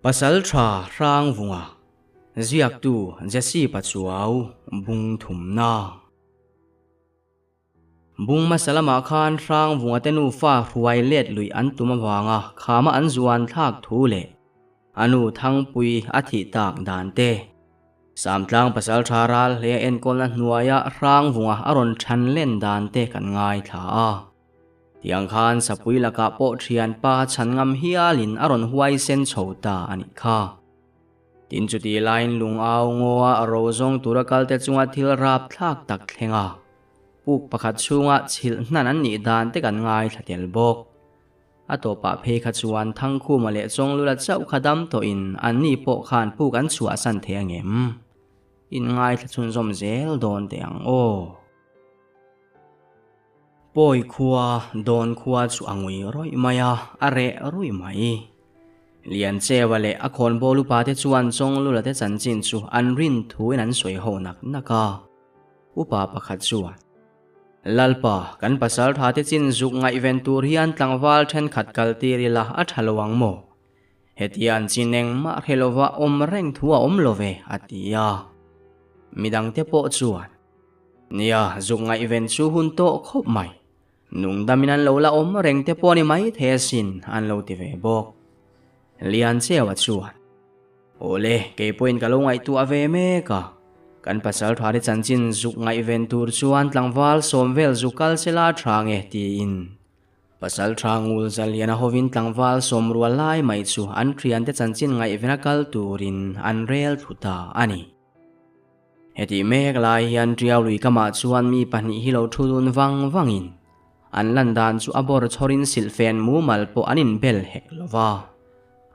Pasal tra rang vunga ziak tu jesi pachuau bung thum na bung masalama khan rang vunga tenu fa ruai let lui an tuma wanga khama an zuan thak thu le anu thang pui athi tak dan te samtlang pasal tharal le en kolna nuaya rang vunga aron than len dan te kan ngai tha a tiang khan sapui laka po thian pa chan ngam hialin aron huai sen chhota ani kha tin chuti line lung aw ngoa arozong turakal te chunga thil rap thak tak thlenga puk pakhat chunga chil hnan an ni dan te kan ngai thatel bok atopa phe kha chuan thangkhu male chonglula chau khadam to in an ni po khan puk an chua san the angem in ngai thachun zom zel don te ang o poi khuwa don khuwa chu angui roi maya are rui mai lian che wale a khon bolu pa te chuan chonglula te chanchin chu an rin thuin an soi ho nak naka upa pakhat chuan lalpa kan pasal tha te chin zuk ngai ventur hian tlangwal then khat kaltirila a thalawang mo hetian chineng ma helova om reng thua om love atia midang te po chuan nia zuk ngai ven chu hun to khop mai nung daminan lola om reng te po ni mai thesin an lo ti ve bok lian chewa chuan ole ke point ka lo ngai tu ave me ka kan pasal thari chanchin zuk ngai ventur chuan tlangwal somvel zukal sela thange ti in pasal thangul zaliana hovin tlangwal somrual lai mai chu an thrian te chanchin ngai venakal turin an rel thuta ani heti mek lai hian triaw lui kama chuan mi pahni hi lo thulun wangin an landan chu abor chorin silfen mu malpo anin bel hek lova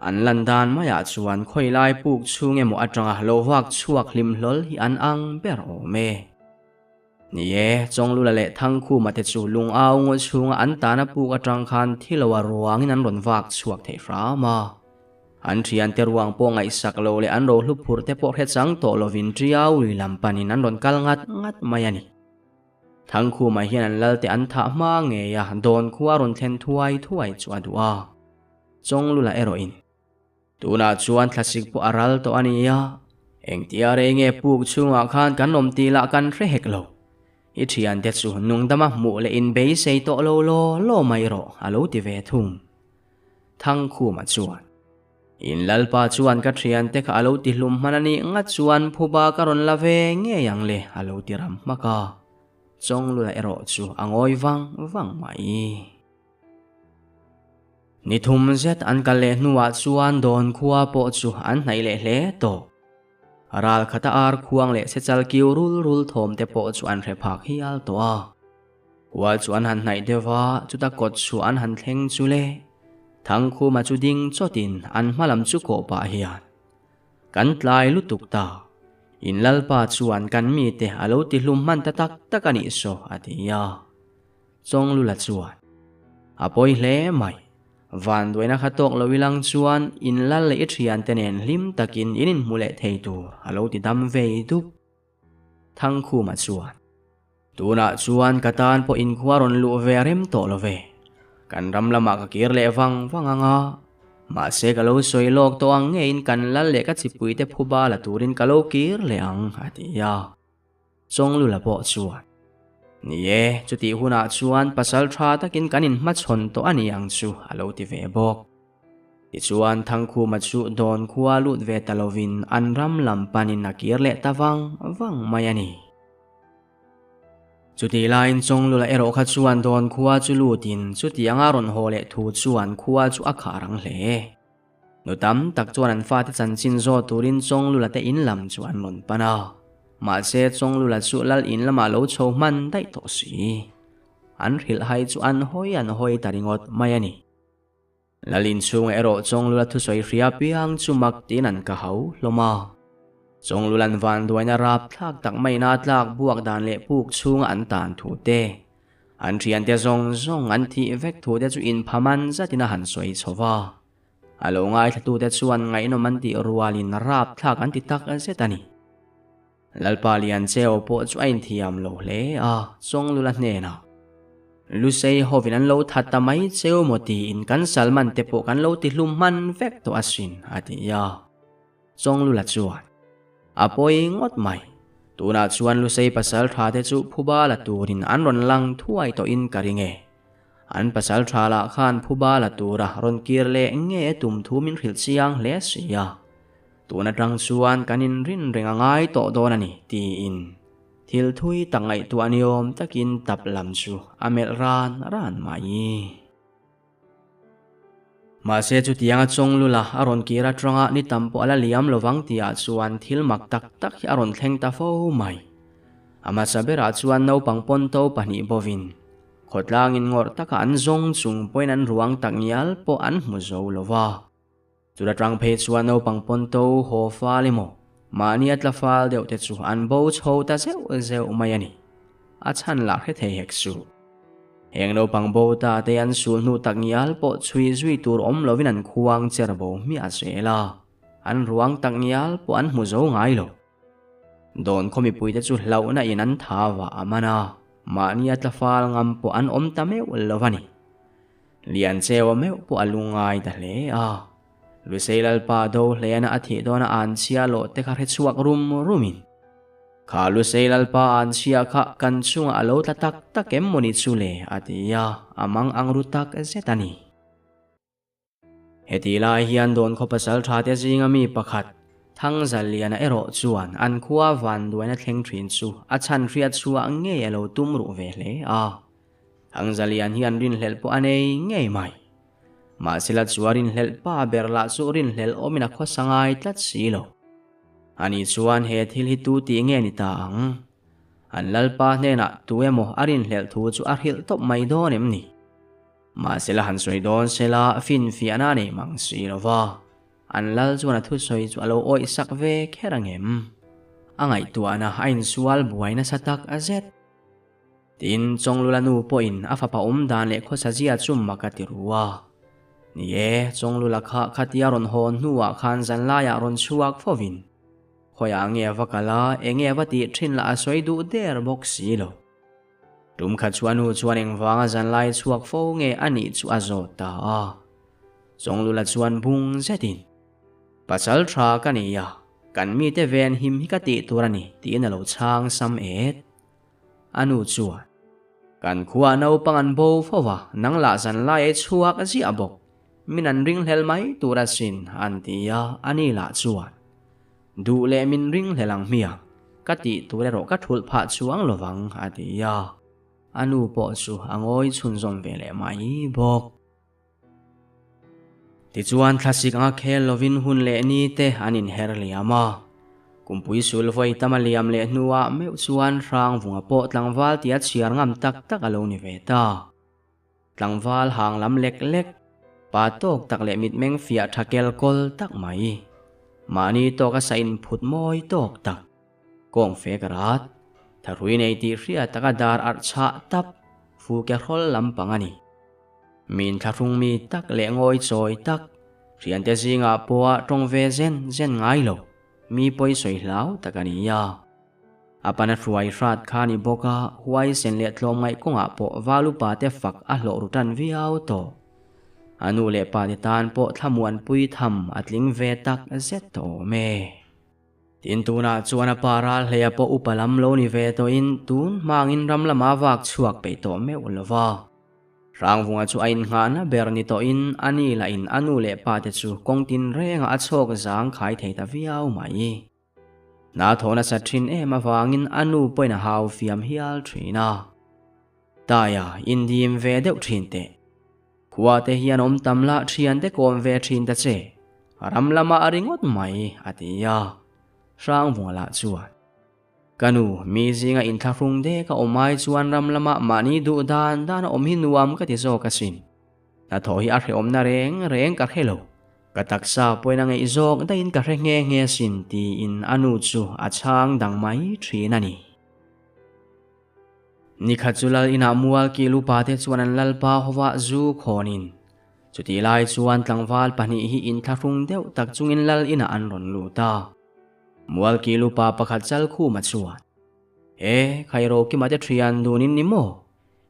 an landan maya chuan khoilai puk chunge mo atanga lowak chuak hlim hlol hi an ang ber o me nie chonglula le thangkhu mate chu lung aw ngo chunga an tana puk atang khan thilowa ruangin an ronwak chuak thei rama an thian te ruang po ngai sak lo le an ro hlu phur te po he chang to lovin triaw ui lampanin an ron kal ngat mayani thangkhu ma hian an lalte an tha ma nge ya don khuwa ron thlen thuai chu adua chonglula eroin tuna chuan thlasik po aral to ania engtiare nge puk chunga khan kan nom tila kan hre hek lo i thian te chu nungdama mu le in be sei to lo mai ro alo ti ve thum thangkhu ma chuan in lalpa chuan ka thian te kha alo ti hlum manani nga chuan phuba karon lave nge yang le alo ti ram maka chonglula ero chu angoi wang mai ni thum zet an kale nuwa chuan don khuwa po chu an hnai le hle to aral khata ar khuang le sechal kiu rul thom te po chu an hre phak hial to a wa chuan han hnai dewa chuta kot chu an han thleng chu le thangkhu ma chu ding chotin an hmalam chu ko pa hian kan tlai lutuk ta in lalpa chuan kan mi te alo ti hlum man ta tak takani so atia chonglula chuan apoi hle mai van doina khatok lowilang chuan in lal le thian tenen hlim takin inin mule theitur alo ti dam ve dup thangkhu ma chuan tuna chuan katan po in khwaron lu verem to love kan ramlama ka kir le wanganga ma se kalo soilok to ang ngein kan lal le ka chipui te phuba la turin kalo kir le ang atia chonglula po chuan nie chuti huna chuan pasal tha takin kanin ma chhon to ani ang chu alo ti ve bok ti chuan thangkhu ma chu don khuwa lut ve talovin an ram lam panin nakir le tawang mayani chuti lain chonglula ero kha chuan don khuwa chu lutin chuti angaron hole thu chuan khuwa chu akharang hle no tam tak chuan an fa te chanchin zo turin chonglula te in lam chuan lon pana ma se chonglula chu lal in lama lo chho man dai to si an ril hai chu an hoi taringot mayani lalin chung ero chonglula thu soi ria piang chu mak tin an ka hau loma chonglulan van duaina rap thak tak mai na tlak buak dan le puk chung an tan thu te an thian te zong an thi vek thu te chu in phaman zatina han soi chowa alo ngai thatu te chuan ngai no man ti rualin rap thak an ti tak zetani lalpa lian cheo po chu ain thiam lo hle a chonglula hne na Lusei hovin an lo that tamai cheu moti in kan salman te po kan lo ti hlum man vek to asin ati ya chong lu la chuan apoi ngot mai tuna chuan Lusei pasal tha te chu phuba la turin an ron lang thuai to in karinge an pasal tha la khan phuba la tura ron kir le nge tum thumin ril chiang le sia tuna tang chuan kanin rin renga ngai to don ani ti in thil thui tangai tu aniom takin tap lam chu amel ran mai ma se chu tianga chong lula aron kira tronga ni tampo ala liam lowang tia chuan thil mak tak tak hi aron thleng ta fo mai ama sabera chuan no pangpon to pani bovin khotlang in ngor taka an zong chung poin an ruang tak nial po an mu zo lova chura trang phe chuan no pangpon to ho fa limo mani atla fal deuh te chu an bo chho ta zeu mai ani a chan la he the hek su heng no pang bo ta te an sul nu tak nial po chui zui tur om lovin an khuang cher bo mi a sela an ruang tak nial po an mu zo ngai lo don khomi pui te chu hlau na in an tha wa amana mani atla fal ngam po an om ta me lovani lian chewa me po alungai da le a Lusei lalpa do hlena athi dona an chia lo te kha chuak rumin kha Lusei lalpa an chia kha kan chunga alo tatak takem moni chule atia amang angru tak zetani heti lai hian don kho pasal tha te jinga mi pakhat thang zaliana ero chuan an khuwa van duina thleng thin chu a chan riat chuwa nge alo tumru ve hle a thang zalian hian rin hlel po anei ngei mai ma sila chuarin hlel pa berla churin hlel omina kho sangai tlat silo ani chuan he thil hi tu ti nge ni ta ang an lalpa hne na tu emo arin hlel thu chu a hil top mai don em ni ma sila han soi don sela fin fi ana ne mang silova an lal chuan a thu soi chu alo oi sak ve kherangem angai tu ana ain sual buaina satak azet tin chonglulanu po in afa pa dan le kho sajia chum makati ruwa nie chonglula kha khatia ron hon nuwa khan zan la ya ron chuak fovin khoya nge vakala enge vati thin la asoi du der box silo tum kha chuanu chuaning wanga zan lai chuak fo nge ani chu azota a chonglula chuan bung zetin pasal tha kania kan mi te ven him hi ka ti turani ti na lo chang sam et anu chuan kan khuwa no pangan bo fowa nang la zan lai chuak a ji abok minan ring hlel mai tura sin antia ani la chuan du le min ring hlelang mia kati ture ro ka thul pha chuang lowang atia anu po chu angoi chun zom vele mai bok ti chuan classic anga khel lovin hun le ni te anin her liama kumpui sul voi tamaliam le nuwa me chuan rang vunga po tlangwal tia chiar ngam tak tak alo ni veta tlangwal hang lam lek lek patok tak le mit meng fia thakel kol tak mai mani to ka sain phut moi tok tak kong fe karat tharui nei ti ria taka dar ar cha tap fu ke rol lam pangani min tharung mi tak le ngoi choi tak rian te zinga poa tong ve zen ngai lo mi poi soi hlau takania apana ruai rat khani boka huai sen le tlom ngai konga po walu pa te fak a hlo rutan viau to anu le pa ni tan po thamuan pui tham atling ve tak zet to me tin tuna chuana paral hleya po upalam lo ni ve to in tun mangin ramlama wak chuak pe to me ulova rangwunga chu ain nga na berni to in ani la in anu le pa te chu kongtin renga achok zang khai theita viau mai na thona sa thin e ma wangin anu poina hau fiam hial thina taya indim ve deuh thin te khuwa te hian om tamla thian te kom ve thin ta che ramlama aringot mai atia rangwunga la chuan kanu mi zinga in tharung de ka omai chuan ramlama mani du dan om hi nuam ka ti zo ka sin na tho hi a hre om na reng ka khelo ka taksa poina nge izok da in ka hre nge sin ti in anu chu a chang dang mai thina ni ni khachulal ina mual ki lu pa te chuan an lalpa howa zu khonin chuti lai chuan tlangwal pani hi in tharung deuh tak chungin lal ina an ron lu ta mual ki lupa pakhat chal khu ma chuan e khairo ki mate thian dunin ni mo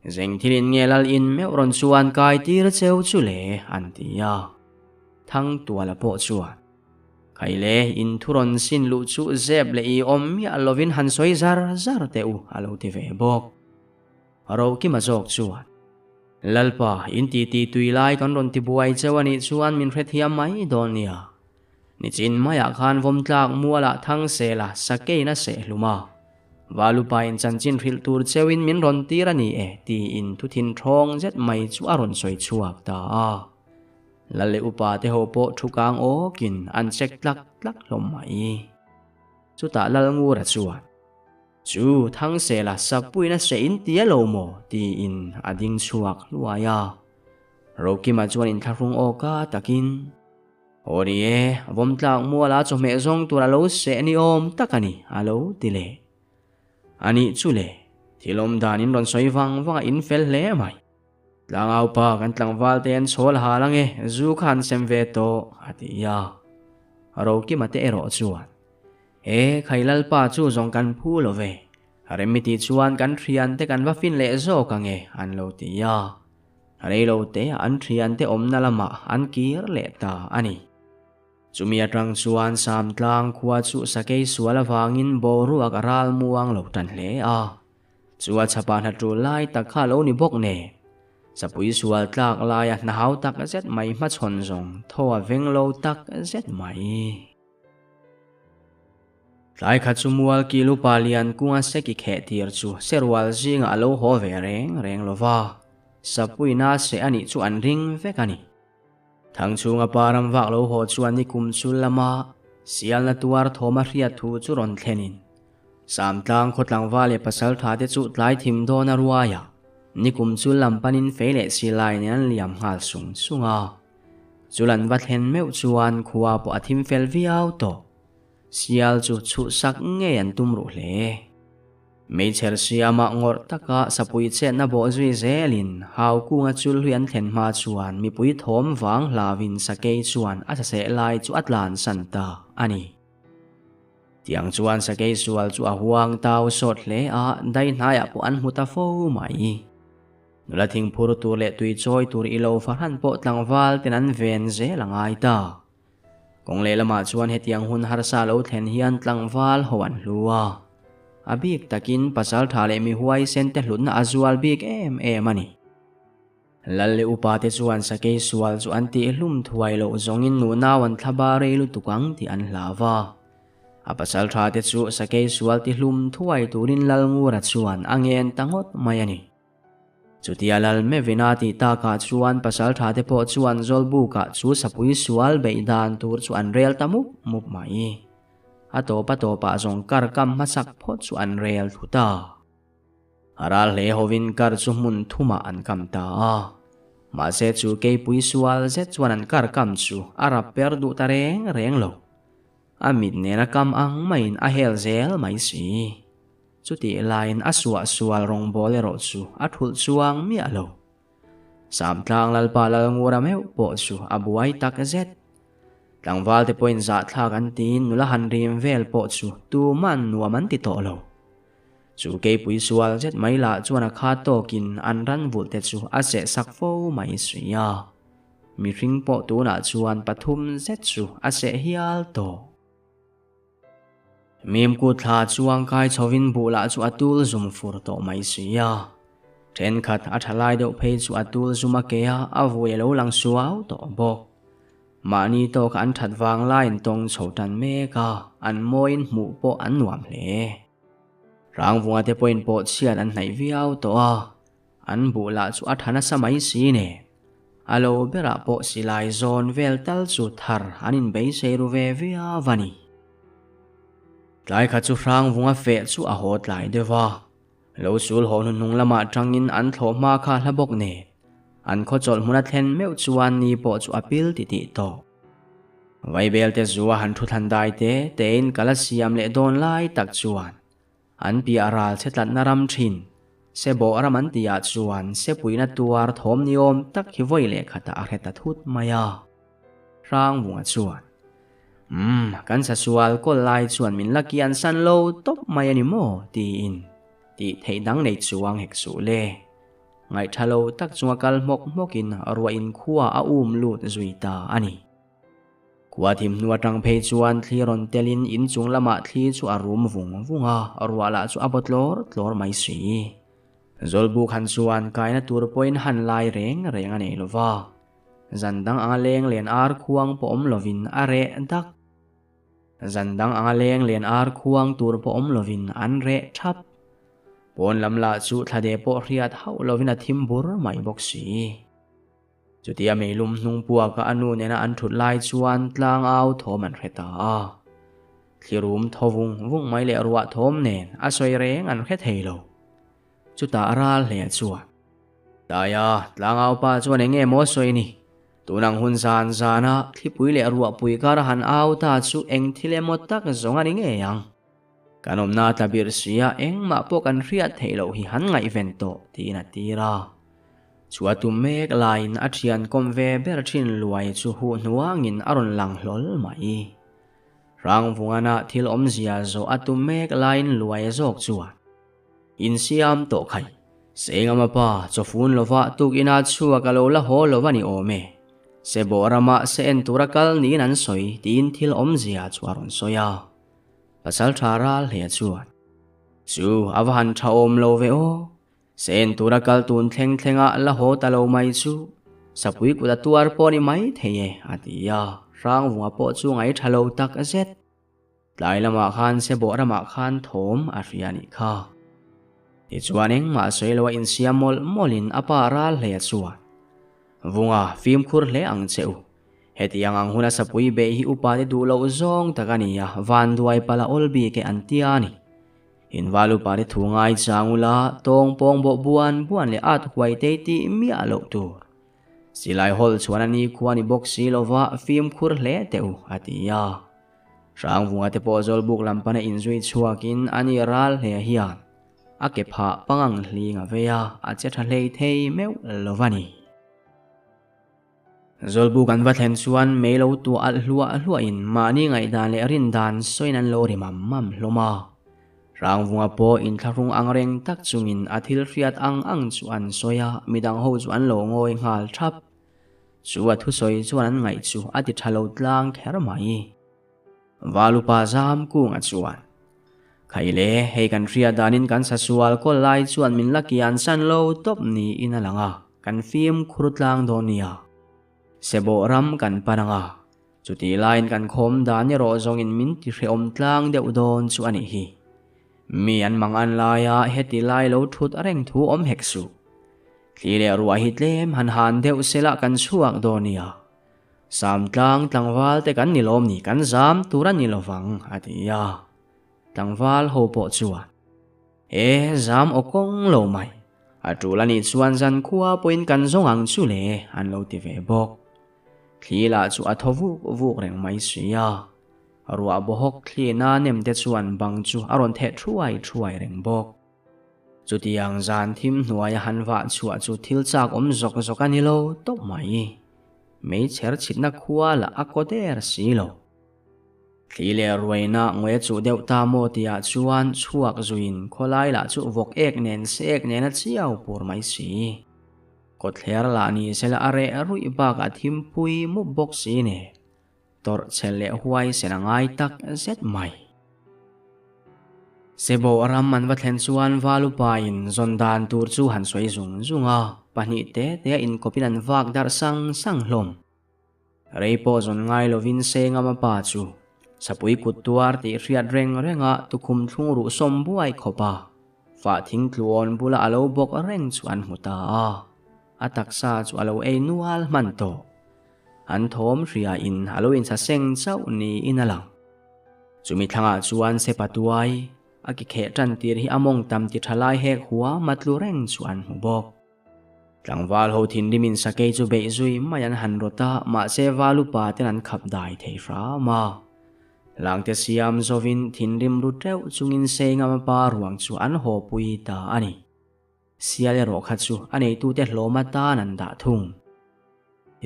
Zeng thilin nge lal in meu ron chuan kai tir cheu chu le an tia thang tua la po chuan khai le in thuron sin lu chu zep le I om mi alovin han soi zar zar teu alo ti ve bok aro ki ma jok chuan lalpa in ti tui lai kan ron ti buai chewani chuan min hret hiam mai don nia ni chin maya khan vom tlak muala thang se la sakei na se hluma valupa in chanchin ril tur chewin min ron tirani ti in thu thin thong zet mai chu aron soi chuak ta lalle upa te ho po thukang o kin an chek tlak hlom mai chu ta lal ngu ra chuan chu thang se la sapui na se in tia lo mo ti in ading chuak luaya roki ma chuan in tharung o ka takin orie vom tlak muala cho me zong tura lo se ni om takani alo tile ani chule thilom danin ron soi wang in fel hle mai langau pa kan tlangwal ten chhol halange zu khan sem ve to atia roki mate ero chuan khailal pa chu zong kan phu lo ve remiti chuan kan thrian te kan va fin le zo ka nge an lo tia rei lo te an thrian te om na lama an kir le ta ani chumi atang chuan sam tlang khuwa chu sakei suala wangin boru akaral muang lo tan hle chuwa chapa na tu lai takha lo ni bok ne sapui sual tlak laya na hau tak zet mai ma chon zong thowa veng lo tak zet mai lai kha chumual ki lu palian kunga se ki khe tir chu serwal jinga alo ho ve reng lova sapui na se ani chu an ring ve kani thang chunga param wak lo ho chuan ni kum chul lama sial na tuar thoma hria thu chu ron thlenin sam tlang khotlang wale pasal tha te chu tlai thim do na ruaya ni kum chul lampanin fele silai nan liam ngal sunga chulan va thlen meu chuan khuwa po athim fel viau to sial chu sak nge an tumru hle mei cher siama ngor taka sapui che na bo zui zelin hau kunga chul huian thlen ma chuan mi pui thom wang lavin sakei chuan asa se lai chu atlan santa ani tiang chuan sakei sual chu a huang tau sot hle dai hnaya po an huta fo mai nula thing phur tur le tui choi tur ilo farhan po tlangwal tenan ven ze langai ta kong le lama chuan hetiang hun harsa lo thlen hian tlangwal hoan hlua abik takin pasal thale mi huai sen te hlun na azual bik em ani lalle upa te chuan sakei sual chu an ti hlum thuai lo zongin nu nawan thaba reilu tukang ti an hlawa a pasal tha te chu sakei sual ti hlum thuai turin lalngu ra chuan angen tangot mai ani chutia lal me vinati ta ka chuan pasal tha te po chuan zolbu ka chu sapui sual beidan tur chu an rel tamup mup mai atopa zong kar kam masak phot chu an rel thuta aral le hovin kar chu mun thuma an kam ta ma se chu ke pui sual zet chuan an kar kam chu ara per du ta reng lo amit nena kam ang main a hel zel mai si chuti lain aswa sual rong bolero chu athul chuang mi alo sam tlang lalpa lal ngura meu po chu abuai tak zet tlangwal te point za thla kan tin nula han rim vel po chu tu man nuaman ti to lo chu ke pui sual zet mai la chuan a kha to kin an ran vul te chu a se sak fo mai suya mi ring po tu na chuan pathum zet chu a se hial to mim ku thla chuang kai chowin bula chu atul zum fur to mai suya then khat a thalai do phei chu atul zuma ke a vui lo lang suau to bok mani to kan that wang lain tong chotan me ka an moin mu po an nuam hle rang vunga te point po chian an hnai viau to an bula chu a thana samai si ne alo bera po silai zon vel tal chu thar anin bei seiru ve via vani tlai kha chu rang vunga fe chu a hot lai dewa lo sul ho nung lama tangin an thlo ma kha hlabok ne an kho chol huna thlen meu chuan ni po chu apil ti to vai bel te zuwa han thu than dai te tein kala siam le don lai tak chuan an pi aral chetlat naram thin se bo araman tia chuan se puina tuar thom niom tak hi voi le khata a heta thut maya rang bunga chuan kan sa sual kol lai chuan min lakian san lo top mai ani mo ti in ti theidang nei chuang hek su le ngai thalo tak chunga kal mokin arwa in khuwa a lut zuita ani kwa thim nuwa tang phei chuan thliron telin in chung lama thli chu arum vunga arwa la chu abotlor mai si zolbu khan chuan kaina tur point han lai reng ani lova zandang anga leng len ar khuang po lovin are dak zandang anga leng len ar khuang tur po lovin an re thap pon lam la chu thade po riat hau lovin a thim bur mai bok si chutia meilum hnung puwa ka anu nena an thut lai chuan tlang au thom an reta thlirum thovung mai le ruwa thom nen a soi reng an khe theilo chuta aral le chuan daya tlang au pa chuan enge mo soi ni tunang hun san sana thipui le ruwa pui kar han au ta chu eng thile mo tak zong ani nge yang kanom na tabir sia eng ma po kan riat theilo hi han ngai vento tina tira chuatum mek line athian komve ber thin luai chu hu nuangin aron lang hlol mai rang vungana thil om zia zo atum mek line luai zok chuan in siam to khai sengama pa chofun lova tukina chuwa kalola ho lovani ome sebo rama se enturakal ni nan soi tin thil om zia chuaron soya pasal thara le chuan chu avan tha om love o sen turakal tun thlengthlenga la ho talo mai chu sapui kuda tuar poni mai theye atia rang vunga po chu ngai thalo tak azet lai lama khan se bo rama khan thom ariani kha ti chuaneng ma soilowa in siamol molin apara le chuan vunga film khur le ang cheu hetiang ang huna sapui be hi upate du lo zong takania van duai pala olbi ke antiani in valu pare thungai changula tong pong bo buan le at huai te ti mi alo tur silai hol chuanani khuani boxi lova film khur le teu atia rang vunga te pozol buk lampana inzui chuakin ani ral he hian ake pha pangang hlinga veya ache thalei thei meu lovani zolbu kan va thlen chuan melo tu al hlua in mani ngai dan le rin dan soinan lo ri mam hloma rang vunga po in tharung angreng tak chungin athil riat ang chuan soya midang ho chuan lo ngoi ngal thap chuwa thu soi chuan ngai chu ati thalo tlang kher mai valupa zam kung a chuan khaile hei kan ria danin kan sasual ko lai chuan min lakian san lo top ni inalanga kan film khurutlang donia sebo ram kan pananga chuti line kan khom dan ni ro zong in min ti hreom tlang deuh don chu ani hi mi an mangan laya heti lai lo thut areng thu om heksu thile ruwa hitlem han deuh sela kan chuak donia sam tlangwal te kan nilom ni kan zam turan nilovang atia tlangwal ho po chuan zam okong lo mai atulani chuan zan khuwa point kan zongang chu le an lo ti ve bok thila chu athovu vuk reng mai sia arwa bohok thlina nem te chuan bang chu aron the thuai reng bok chutiang zan thim hnuai hanwa chua chu thil chak om zok ani lo top mai mei cher chitna khuwa la akoder silo thile ruaina ngwe chu deuh ta mo tia chuan chuak zuin kholai la chu vok ek nen se ek nen a chiau pur mai si kotler la ni sela are rui ba ka thimpui mu bok si ne tor chelle huai senangai tak zet mai sebo ram man va thlen chuan valu pa in zondan tur chu han soi zunga pani te in kopinan vak dar sang hlom reipo zon ngai lovin senga ma pa chu sapui kutuar ti riat renga tukhum thung ru som buai khopa fa thing tluon bula alo bok reng chuan muta ataksa chu alo ei nual man to an thom ria in halloween sa seng chau ni inalang chumi thanga chuan se patuai aki khe tan tir hi among tam ti thalai hek huwa matlu reng chuan hubok tlangwal ho thin dimin sakei chu be zui mayan han rota ma se walu pa ten an khap dai thei fra ma langte siam zovin thin rim ru treu chungin senga ma pa ruang chu an ho pui ta ani siale ro kha chu anei tu te hloma ta nan da thung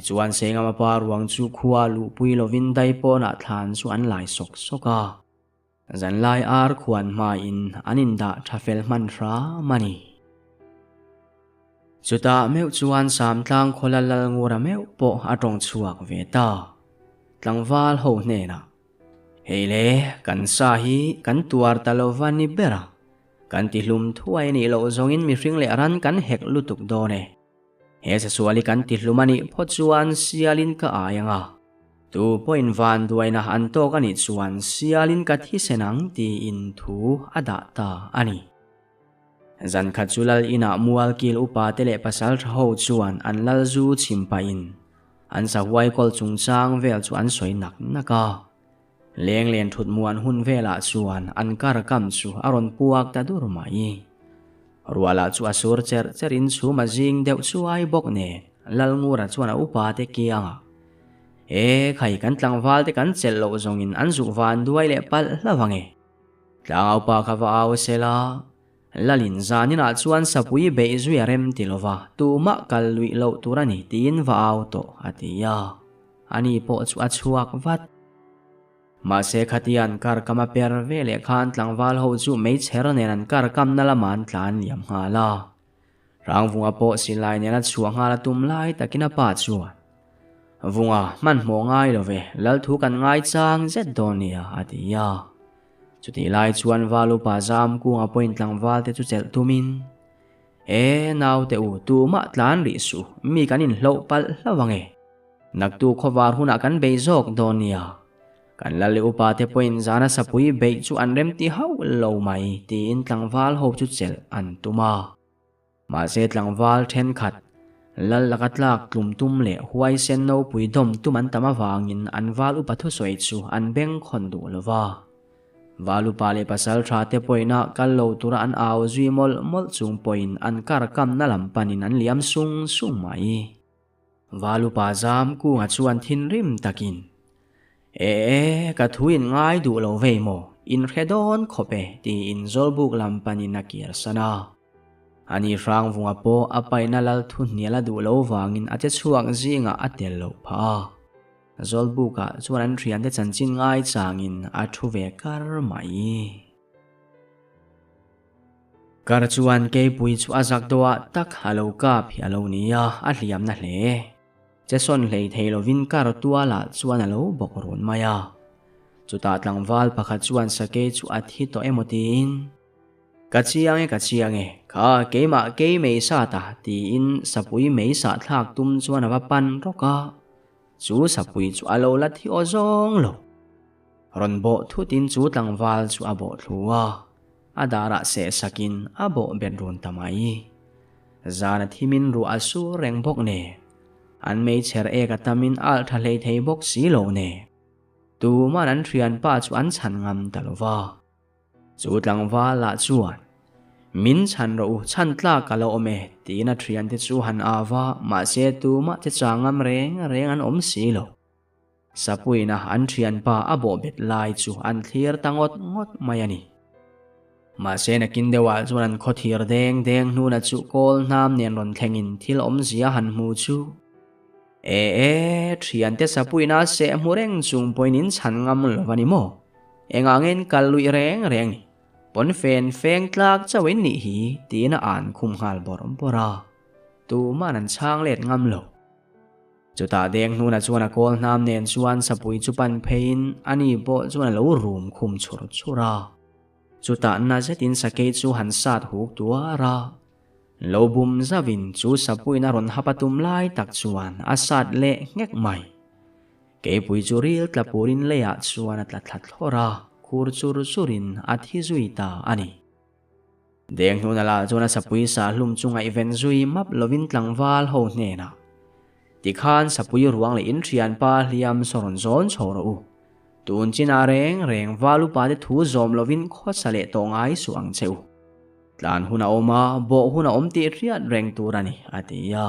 chuan senga ma pa ruang chu khuwa lu pui lovin dai po na thlan chu an lai soka zan lai ar khuan ma in anin da thafel man ra mani chuta meu chuan sam tlang kholal ngura meu po atong chuak ve ta tlangwal ho hne na hele kan sa hi kan tuar talovani bera kan ti hlum thuai ni lo zongin mi hring le ran kan hek lutuk do ne he sa suali kan ti hlumani pho chuan sialin ka ayanga tu point van duaina an to ka ni chuan sialin ka thi senang ti in thu ada ta ani zan khat chulal ina mual kil upa tele pasal tho chuan an lal zu chimpa in an sa huai kol chungchang vel chu an soi nak naka leng len thut muan hun vela chuan an kar kam chu aron puak ta dur mai ruala chu asur cherin chu ma jing deuh chu ai bok ne lal ngura chuan a upa te kianga khai kan tlangwal te kan chel lo zongin an zu van duai le pal lawange tlang upa khawa aw sela lalin zanina chuan sapui be zui rem tilova tuma kalui lo turani tin wa aw to atia ani po chu achuak vat ma se khatian kar kama per vele khan tlangwal ho chu mei cher nen an kar kam nala man tlan yam hala rangvunga po silai nena chuang hala tum lai takina pa chuan vunga man mo ngai lo ve lal thu kan ngai chang zet donia atia chuti lai chuan walu pa zam ku nga point tlangwal te chu chel tumin naw te u tu ma tlan ri su mi kanin hlo pal lawange naktu khowar huna kan beizok donia kan lali upa te point zana sapui be chu an rem ti hau lo mai ti in tlangwal ho chu chel an tuma ma se tlangwal then khat lal lakatlak tlum tum le huai sen no puidom tuman tama wangin an wal upa thu soi chu an beng khon du lova walu pale pasal tha te poina kallo tura an aw zui mol chung point an kar kam na lam panin an liam sung mai walu pa zam ku nga chuan thin rim takin ka thuin ngai du lo ve mo in redon khope ti in zolbuk lam panin na kir sana ani rang vunga po apai na lal thu niala du lo wangin ache chuang zinga atel lo pha zolbuka chuan an thian te chanchin ngai changin a thu ve kar mai kar chuan ke pui chu azak doa tak halo ka phi alo nia a hliam na hle che son hlei theilo vin kar tua la chuan alo bok ron maya chuta tlangwal pakhat chuan sake chu athi to emotin kachiange kha keima ke mei sa ta ti in sapui mei sa thlak tum chuan awa pan roka chu sapui chu alo la thi ozong lo ron bo thu tin chu tlangwal chu abo thluwa adara se sakin abo bedroom tamai zana thimin ru asu reng bok ne an mei cher ka tamin al thalei thei bok si lo ne tu man an thian pa chu an chan ngam talova chu tlangwal la chuan min chan ro chan tla kalo ome tina thian te chu han awa ma se tu ma te changam reng an om si lo sapuina an thian pa abo bet lai chu an thlir tangot ngot mayani ma se na kin dewa chuan an khothir deng nu na chu kol nam nen ron thlengin thil om zia han mu chu thian te sapuina se mureng chung poinin chan ngam lovani mo engangen kalui reng ni pon fen feng tlak chawin ni hi tina an khum hal borom pora tu manan chang let ngam lo chuta deng nu na chuan a kol nam nen chuan sapui chu pan phein ani bo chuan lo room khum chura chuta na zetin sake chu han sat huk tuara lobum zawin chu sapui na ron hapatum lai tak chuan asat le ngek mai ke pui chu ril tlapurin leya chuan atla thora kur churin athi zui ta ani deng nu na la chuan sapui sa hlum chunga event zui map lovin tlangwal ho hne na tikhan sapui ruang le in thian pa hliam soron zon chhoro u tun china reng walu pa te thu zom lovin kho sale to ngai su ang cheu tlan huna oma bo huna om ti riat reng turani atia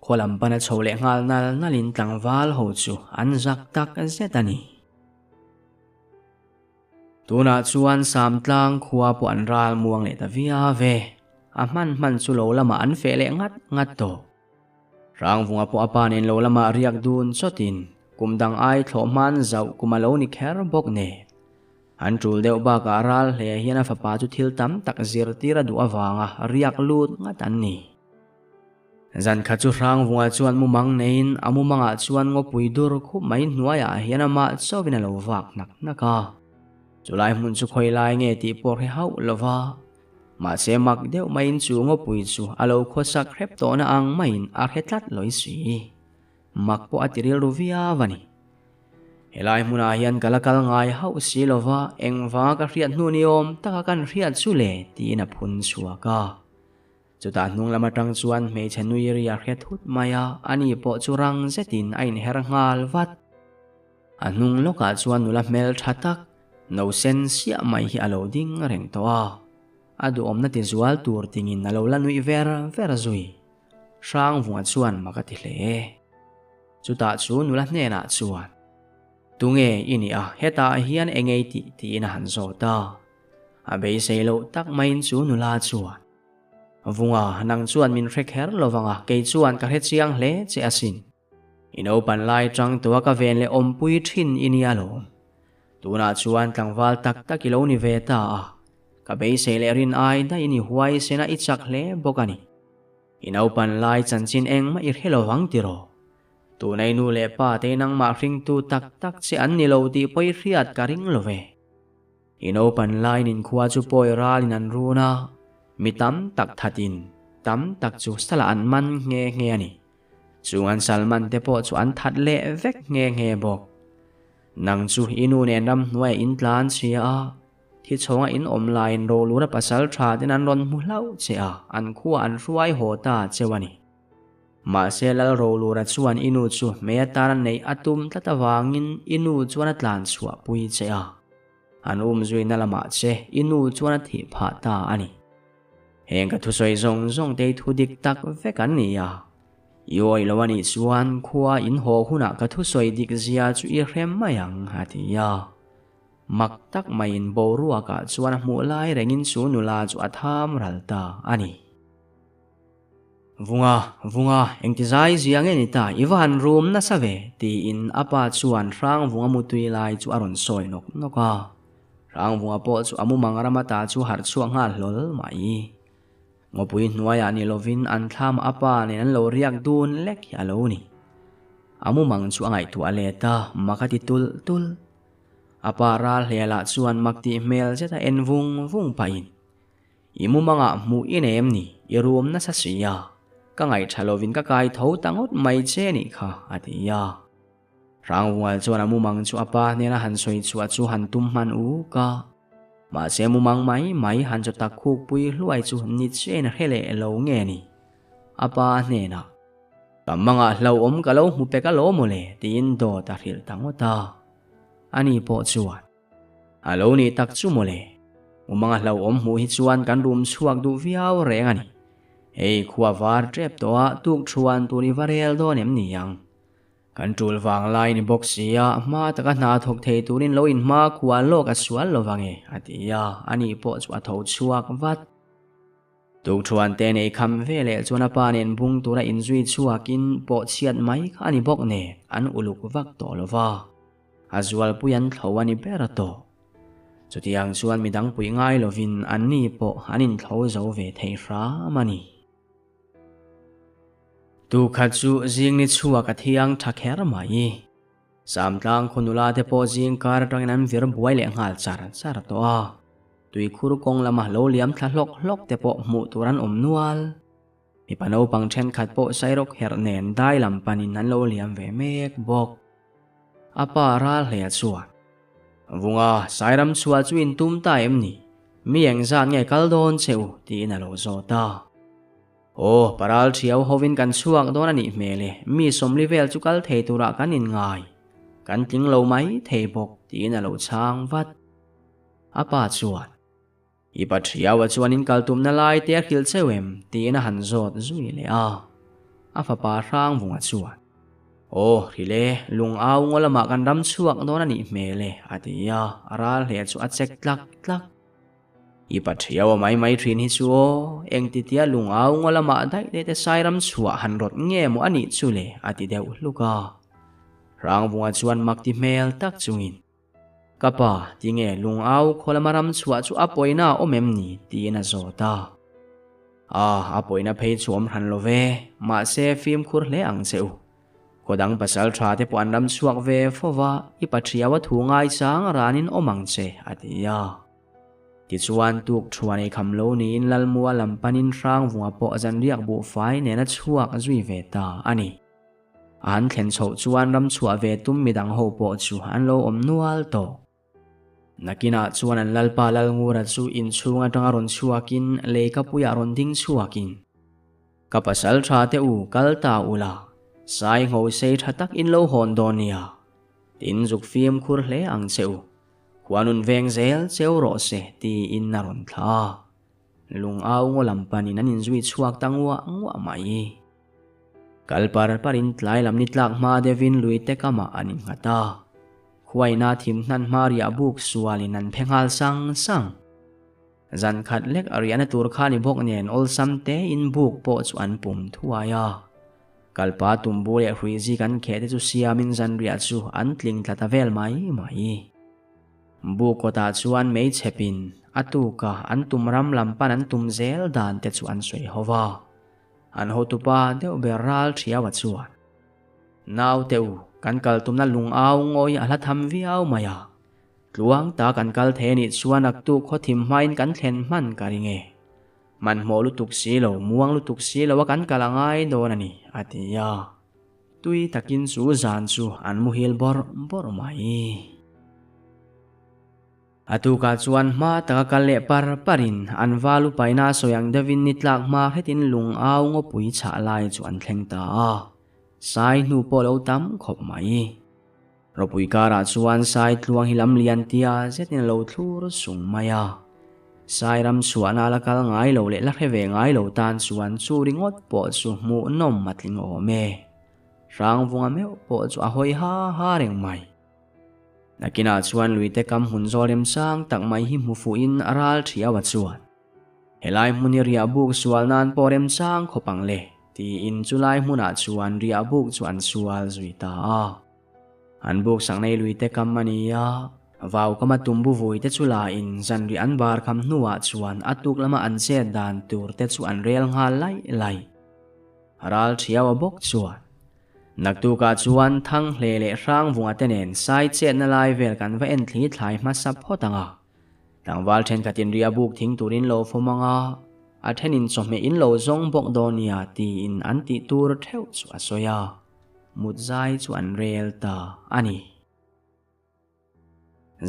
kholam pana chole ngal nalin tlangwal ho chu an zak tak zetani tuna chuan sam tlang khuwa po an ral muang le ta via ve a man chu lo lama an fe le ngat to rangvunga po apanin lo lama riak dun chotin kumdang ai thloman zau kumalo ni kher bok ne an tul deuh ba ka ral hle hiana fa pa chu thil tam tak zir tira du awanga riak lut ngat an ni Zan kha chu rang vunga chuan mumang nein amumanga chuan ngopui dur khup mai hnuaia hianama chawina lo vak naka chulai hmun chu khoilai nge ti por he hau lova ma se mak deuh main chu ngopui chu alo khosak hrep to na ang main a khetlat loi si mak po atiril ruvia vani helai hmuna hian kalakal ngai hau si lova engwa ka hriat hnu niom taka kan hriat chu le ti na phun chuaka chuta hnung lama tang chuan mei chanui ria hret hut maya ani po churang zetin ain her ngal vat anung loka chuan nula mel thatak no sen sia mai hi alo ding reng to a adu omna ti zual tur tingin alo lanui ver zui sang vunga chuan makati hle chuta chu nula hne na chuan tunge ini a heta hian engei ti na han zo ta a bei seilo tak main chu nula chuan vunga nang chuan min hrek her lovanga ke chuan ka he chiang hle che asin ino pan lai tang to ka ven le ompui thin inia lo tuna chuan tlangwal tak tak ilo ni ve ta a ka bei se le rin ai da ini huai sena ichak hle bokani ino pan lai chanchin eng ma ir helo wang tiro tu nei nu le pa te nang ma hring tu tak tak che an ni lo ti poi hriat ka ring love ino pan lai nin khuwa chu poi ralin an runa mitam tak thatin tam tak chu sala an man nge ani chuan salman te po chu an that le vek nge bok nang chu inu ne ram hnuai in tlan chia a thi chonga in online ro lura pasal tha den an ron mu hlau che a an khuwa an ruai hota chewani ma selal ro lura chuan inu chu me taran nei atum tlatawangin inu chuan atlan chua pui che a an zui na lama che inu chuan thi pha ta ani heng ka thu soi zong te thu dik tak vek an ni a yoi lawani chuan khuwa in ho huna ka thu soi dik zia chu I hrem mayang hatia mak tak main borua ka chuan mu lai rengin chu nula chu atham ralta ani vunga engtizai ziang eni ta iwan room na save ti in apa chuan rang vunga mutui lai chu aron soi noka rang vunga po chu amu mangaramata chu har chuang ha hlol mai ngopui hnuaia ni lovin an thlam apa ne an lo riak dun lek hi alo ni amu mang chu angai tu aleta makati tul apa ral hlela chuan makti mel zeta en vung pain imu manga mu inem ni irum na sasia ka ngai thalovin ka kai tho tangot mai che ni kha atia rangwal chuan amu mang chu apa ne na han soi chu han tum man u ka ma se mu mang mai han cho tak khuk pui hluai chu ni che na hele lo nge ni apa ne na kamanga hlo om ka lo mu pe ka lo mole tin do ta hil tangota ani po chuan alo ni tak chu mole umanga hlo om mu hi chuan kan rum chuak du viau reng ani ei khuwa var trep to a tuk chuan tu ni varel do nem ni yang kan tul wang lai ni boxia ma taka na thok thei turin lo in ma khuwa lo ka sual lo wange atia ani po chu a tho chuak wat tuk chuan te nei kham vele chuan pa nen bung tura in zui chuakin po chiat mai ani bok ne an uluk wak to lova azual puyan thlowani perato chutiang chuan midang pui ngai lovin anni po anin thlo zo ve thei ra mani tu khachu jing ni chua ka thiang thakher mai samtlang khunula te po jing kar tang nan vir buai le ngal char to a tui khur kong lama lo liam thla hlok te po mu turan nual mi pano pang then khat po sairok her nen dai lam panin nan lo liam ve mek bok apa ral hle chuan vunga sairam chua chu in tum ta em ni mi eng zan nge kaldon cheu ti na lo zo ta paral thiau hovin kan chuak don ani mele mi somli vel chu kal thei tura kan in ngai kan ting lo mai thei bok ti na lo chang wat apa chuan ipa thiau chuan in kaltum na lai te khil chewem ti na han zot zui le a fa pa rang vunga chuan rile lung au ngolama kan ram chuak don ani mele atia aral he chu a chek tlak ipa thiau mai thin hi chu eng ti tia lung au ngolama dai te sairam chua han rot nge mo ani chule ati deu luka rang bunga chuan makti mel tak chungin kapa tinge lung au kholamaram chua chu apoina omem ni ti na zota apoi na phei chuam hran lo ve ma se phim khur hle ang cheu kodang pasal tha te pon ram chuak ve fowa I pathiawa thu ngai sang ranin omang che atia ti chuan tuk thuan ei kham lo ni in lalmua lampanin rang vunga po zan riak bu fai ne na chuak zui ve ta ani an thlen chho chuan ram chua ve tum midang ho po chu an lo om nual to nakina chuan an lalpa lalngura chu in chunga tanga ron chuakin leika puya ron ding chuakin kapasal tha te u kalta ula sai ngoi sei thatak in lo hon donia tin juk phim khur hle ang cheu khuanun veng zel cheu ro se ti in naron thla lung au ngo lampani nanin zui chuak tangwa ngwa mai kalpar parin tlai lam nitlak ma devin luite kama anin ngata khuaina thim hnan maria buk sualin an phengal sang sang zan khat lek ariana tur khani bok nen ol samte in buk po chu an pum thuaya kalpa tumbu le huizi kan khete chu siamin zan ria chu an tling tlata vel mai bu kota chuan mei chepin atuka an tumram lampan an tum zel dan te chu an soi hova an hotupa deu beral thiawa chuan naw teu kan kal tumna lung au ngoi ala tham viau maya tluang ta kan kal the ni chuan ak tu kho thim main kan thlen man karinge man molu tuk si lo muang lu tuk si lo kan kalangai don ani atia tui takin chu zan chu an mu hil bor mai atuka chuan ma ta kale parin an valu paina soyang devin nitlak ma hetin lung au ngo pui cha lai chuan thleng ta sai nu polo tam khop mai ropui kara chuan sai tluang hilam lian tia zetin lo thlur sung maya sai ram chuan ala kal ngai lo le la kheve ngai lo tan chuan chu ringot po chu mu nom matling o me rang vunga me po chu a hoi ha reng mai nakina chuan luite kam hun zolem sang tak mai hi mu fu in aral thiawa chuan helai muni ria buk sual nan porem sang khopang le ti in chulai hmuna chuan ria buk chuan sual zui ta an buk sang nei luite kam mania vau kama tumbu voi te chula in zan ri an bar kham nuwa chuan atuk lama an che dan tur te chu an rel nga lai aral thiawa bok chuan naktuka chuan thang hle le rang vunga tenen sai che na lai vel kan va en thli thlai ma sap hotanga tangwal then katin ria buk thing turin lo fomanga a thenin chome in lo zong bok donia ti in anti tur theu chu asoya mutzai chu an rel ta ani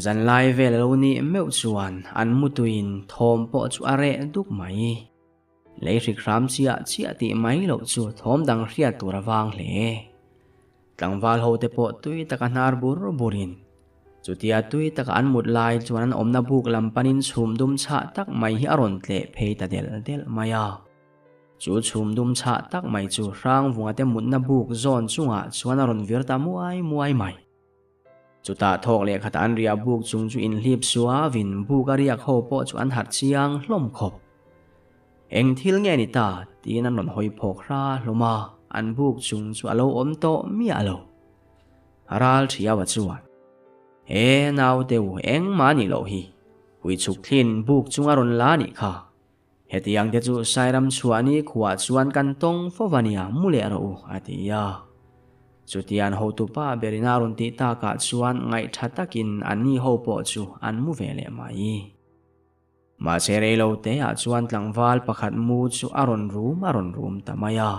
zan lai vel lo ni meu chuan an mutuin thom po chu are duk mai leithrik ram chia ti mai lo chu thom dang hria tur awang hle tlangwal ho te po tui taka nar burin chutia tui taka an mut lai chuan an omna buk lampanin chhum dum cha tak mai hi aron tle phei ta del maya chu chhum dum cha tak mai chu rang vunga te mutna buk zon chunga chuan aron virta muai mai chuta thok le khata an ria buk chung chu in hlip suwa vin buk ariak ho po chu an hat chiang hlom khop eng thil nge ni ta tin an ron hoi phok ra hloma an buk chung chu alo om to mi alo aral thiawa chuan naw teu eng mani lo hi hui chuk thlin buk chung aron la ni kha hetiang te chu sairam chuani khuwa chuan kan tong fowania mule ro atia chutian ho tu pa berina ron ti ta ka chuan ngai thatakin ani ho po chu an mu vele mai ma chere lo te a chuan tlangwal pakhat mu chu aron rum tamaya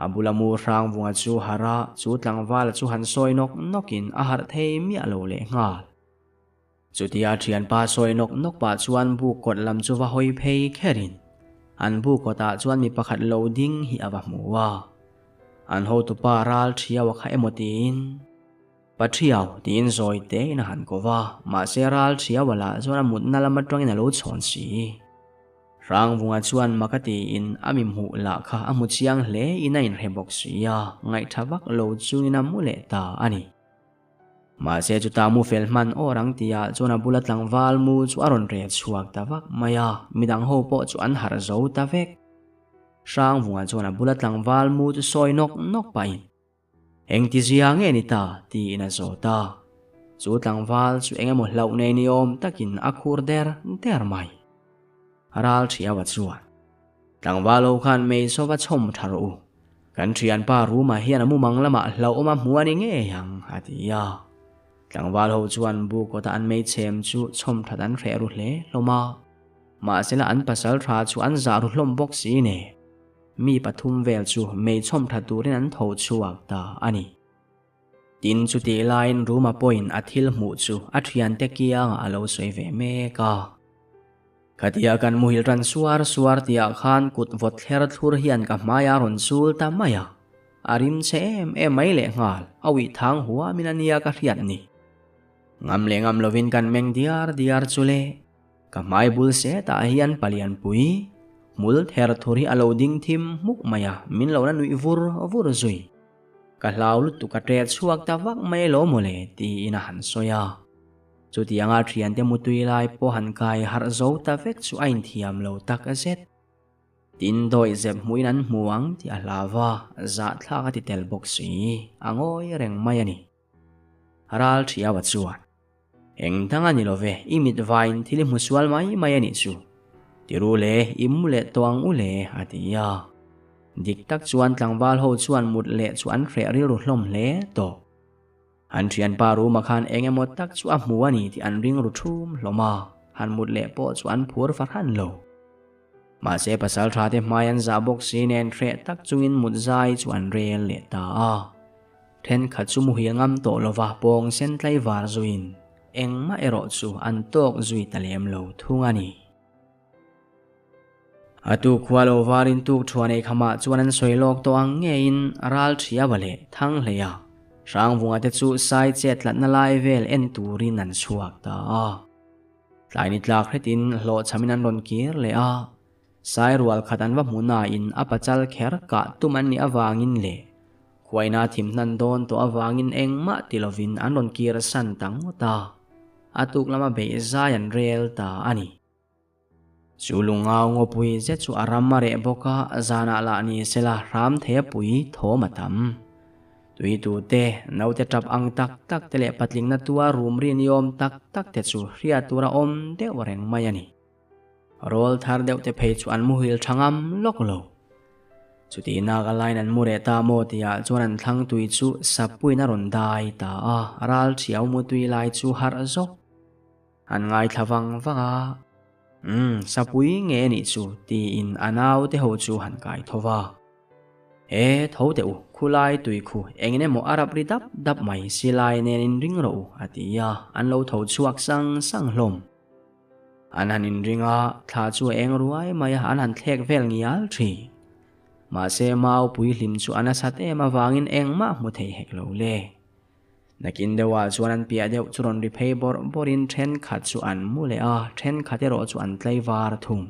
abulamu rang vunga chu hara chu tlangwal chu han soi nokin a har thei mi alo le ngal chutia thian pa soi nok pa chuan bu kot lam chu wa hoi phei kherin an bu kota chuan mi pakhat loading hi awa muwa an ho tu pa ral thiawa kha emotin pathiaw tin zoi te na han kova ma seral thiawa la zona mutna lama tong ina lo chon si rang vunga chuan makati in ami mu la kha amu chiang hle ina in rebok sia ngai thawak lo chungina mule ta ani ma se chu ta mu felman orang tia chona bulat langwal mu chu aron re chuak tawak maya midang ho po chu an har zo ta vek rang vunga chona bulat langwal mu chu soi nok pain eng ti zia nge ni ta ti ina zo ta chu tlangwal chu engemaw hlau nei ni om takin akhur der mai aral thiawa chuan tlangwal ho khan mei sowa chom tharu kan thian pa ru ma hian amu mang lama hlo ma muani nge yang atia tlangwal ho chuan bu ko ta an mei chem chu chom that an re ru hle loma ma sela an pasal tha chu an za ru hlom bok si ne mi pathum vel chu mei chom that turin an tho chuak ta ani tin chu ti line ruma point athil mu chu athian te kia alo soi ve me ka katia kan muhil ran suar tia khan kut vot thler thur hian ka maya ron sul ta maya arim che em mai le ngal awi thang huwa minania ka riat ni ngam lovin kan meng diar chule ka mai bul se ta hian palian pui mul ther thuri alo ding thim muk maya min lo na nui vur zui ka hlau lut tu ka tre chuak ta wak mai lo mole ti ina han soya chu ti anga thian te mutui lai po han kai har zo ta vek chu ain thiam lo tak a zet tin doi zep muin an muang ti alawa za thla ka ti tel box si angoi reng mai ani haral thia wa chuan eng thanga ni love imit vain thili musual mai ani chu tirule imule toang ule atia dik tak chuan tlangwal ho chuan mut le chuan re ri ru hlom hle to han thian pa ru ma khan engemot tak chu a muani ti an ring ru thum hloma han mut le po chuan phur far han lo ma se pasal tha te mayan za box sin en re tak chungin mut zai chuan rel le ta a then kha chu mu hiangam to lova pong sen tlai war zuin engma ero chu an tok zui talem lo thungani atu khwalo warin tuk thuane khama chuan an soilok to ang nge in ral thia wale thang hleya rang vunga te chu sai chet lat na lai vel en turin an chuak ta tlai ni tlak hretin hlo chamin an ron kir le a sai rual khatan wa muna in apachal kher ka tuman ni awangin le khuaina thim nan don to awangin engma tilovin an ron kir san tang ta atuk lama be zayan rel ta ani chulungao ngo pui je chu aram mare boka zana la ni sela ram the pui thomatam tui tu te nau te trap ang tak tele patling na tua room rin yom tak te chu ria tura om de wareng mayani rol thar deuh te phei chu an muhil thangam loklo chuti na ga line an mure ta mo tia chuan an thlang tui chu sapui na ron dai ta a ral chiao mu tui lai chu har zo an ngai thawang wanga sapui nge ni chu ti in anau te ho chu han kai thowa e tho te u khulai tui khu engine mo arab ri dap mai silai nen in ring ro atia an lo tho chuak sang hlom an in ringa tha chu eng ruai mai an thlek vel ngial thi ma se mau pui hlim chu ana sat e ma wangin engma mu thei hek lo le nakin dewa chuan an pia deuh churon ri phei borin then khat chu an mu le a then khate ro chu an tlai war thum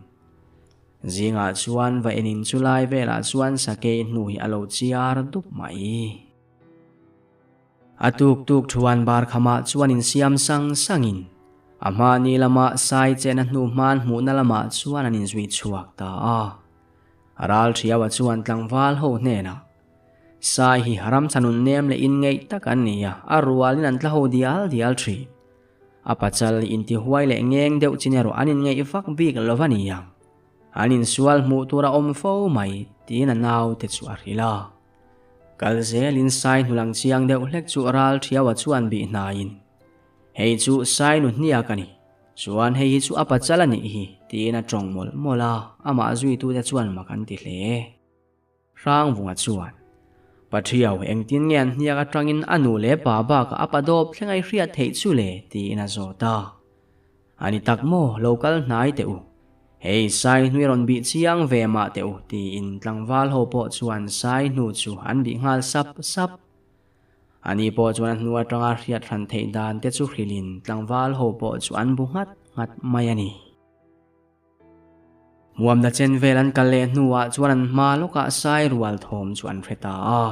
zinga chuan va enin chulai vela chuan sake hnui alo chiar dup mai atuk thuan bar khama chuan in siam sangin ama ni lama sai chen a hnu man mu na lama chuan an in zui chuak ta a aral thiawa chuan tlangwal ho hne na sai hi haram chanun nem le in ngei takan nia arwalin an tla ho dial thi apachal in ti huai le ngeng deuh chinero anin ngei fak bik lovania anin sual mu tura om fo mai tin na naw te chu arila kalzelin sai nulang chiang deuh hlek chu ral thiawa chuan bi hnain hei chu sai nu hnia kani chuan hei chu apachala ni hi tin a tong mola ama zui tu te chuan makan ti hle rang vunga chuan pathiaw engtin ngen hnia ka tangin anu le baba ka apadop thlengai hriat thei chu le ti na zota ani takmo local hnai te u hei sai nuiron bi chiang ve ma te u ti in tlangwal ho po chuan sai nu chu an bi ngal sap ani po chuan nuwa tanga hriat ran thei dan te chu hrilin tlangwal ho po chuan bu ngat mai ani muam na chen velan kale nuwa chuan an ma loka sai rual thom chuan hreta a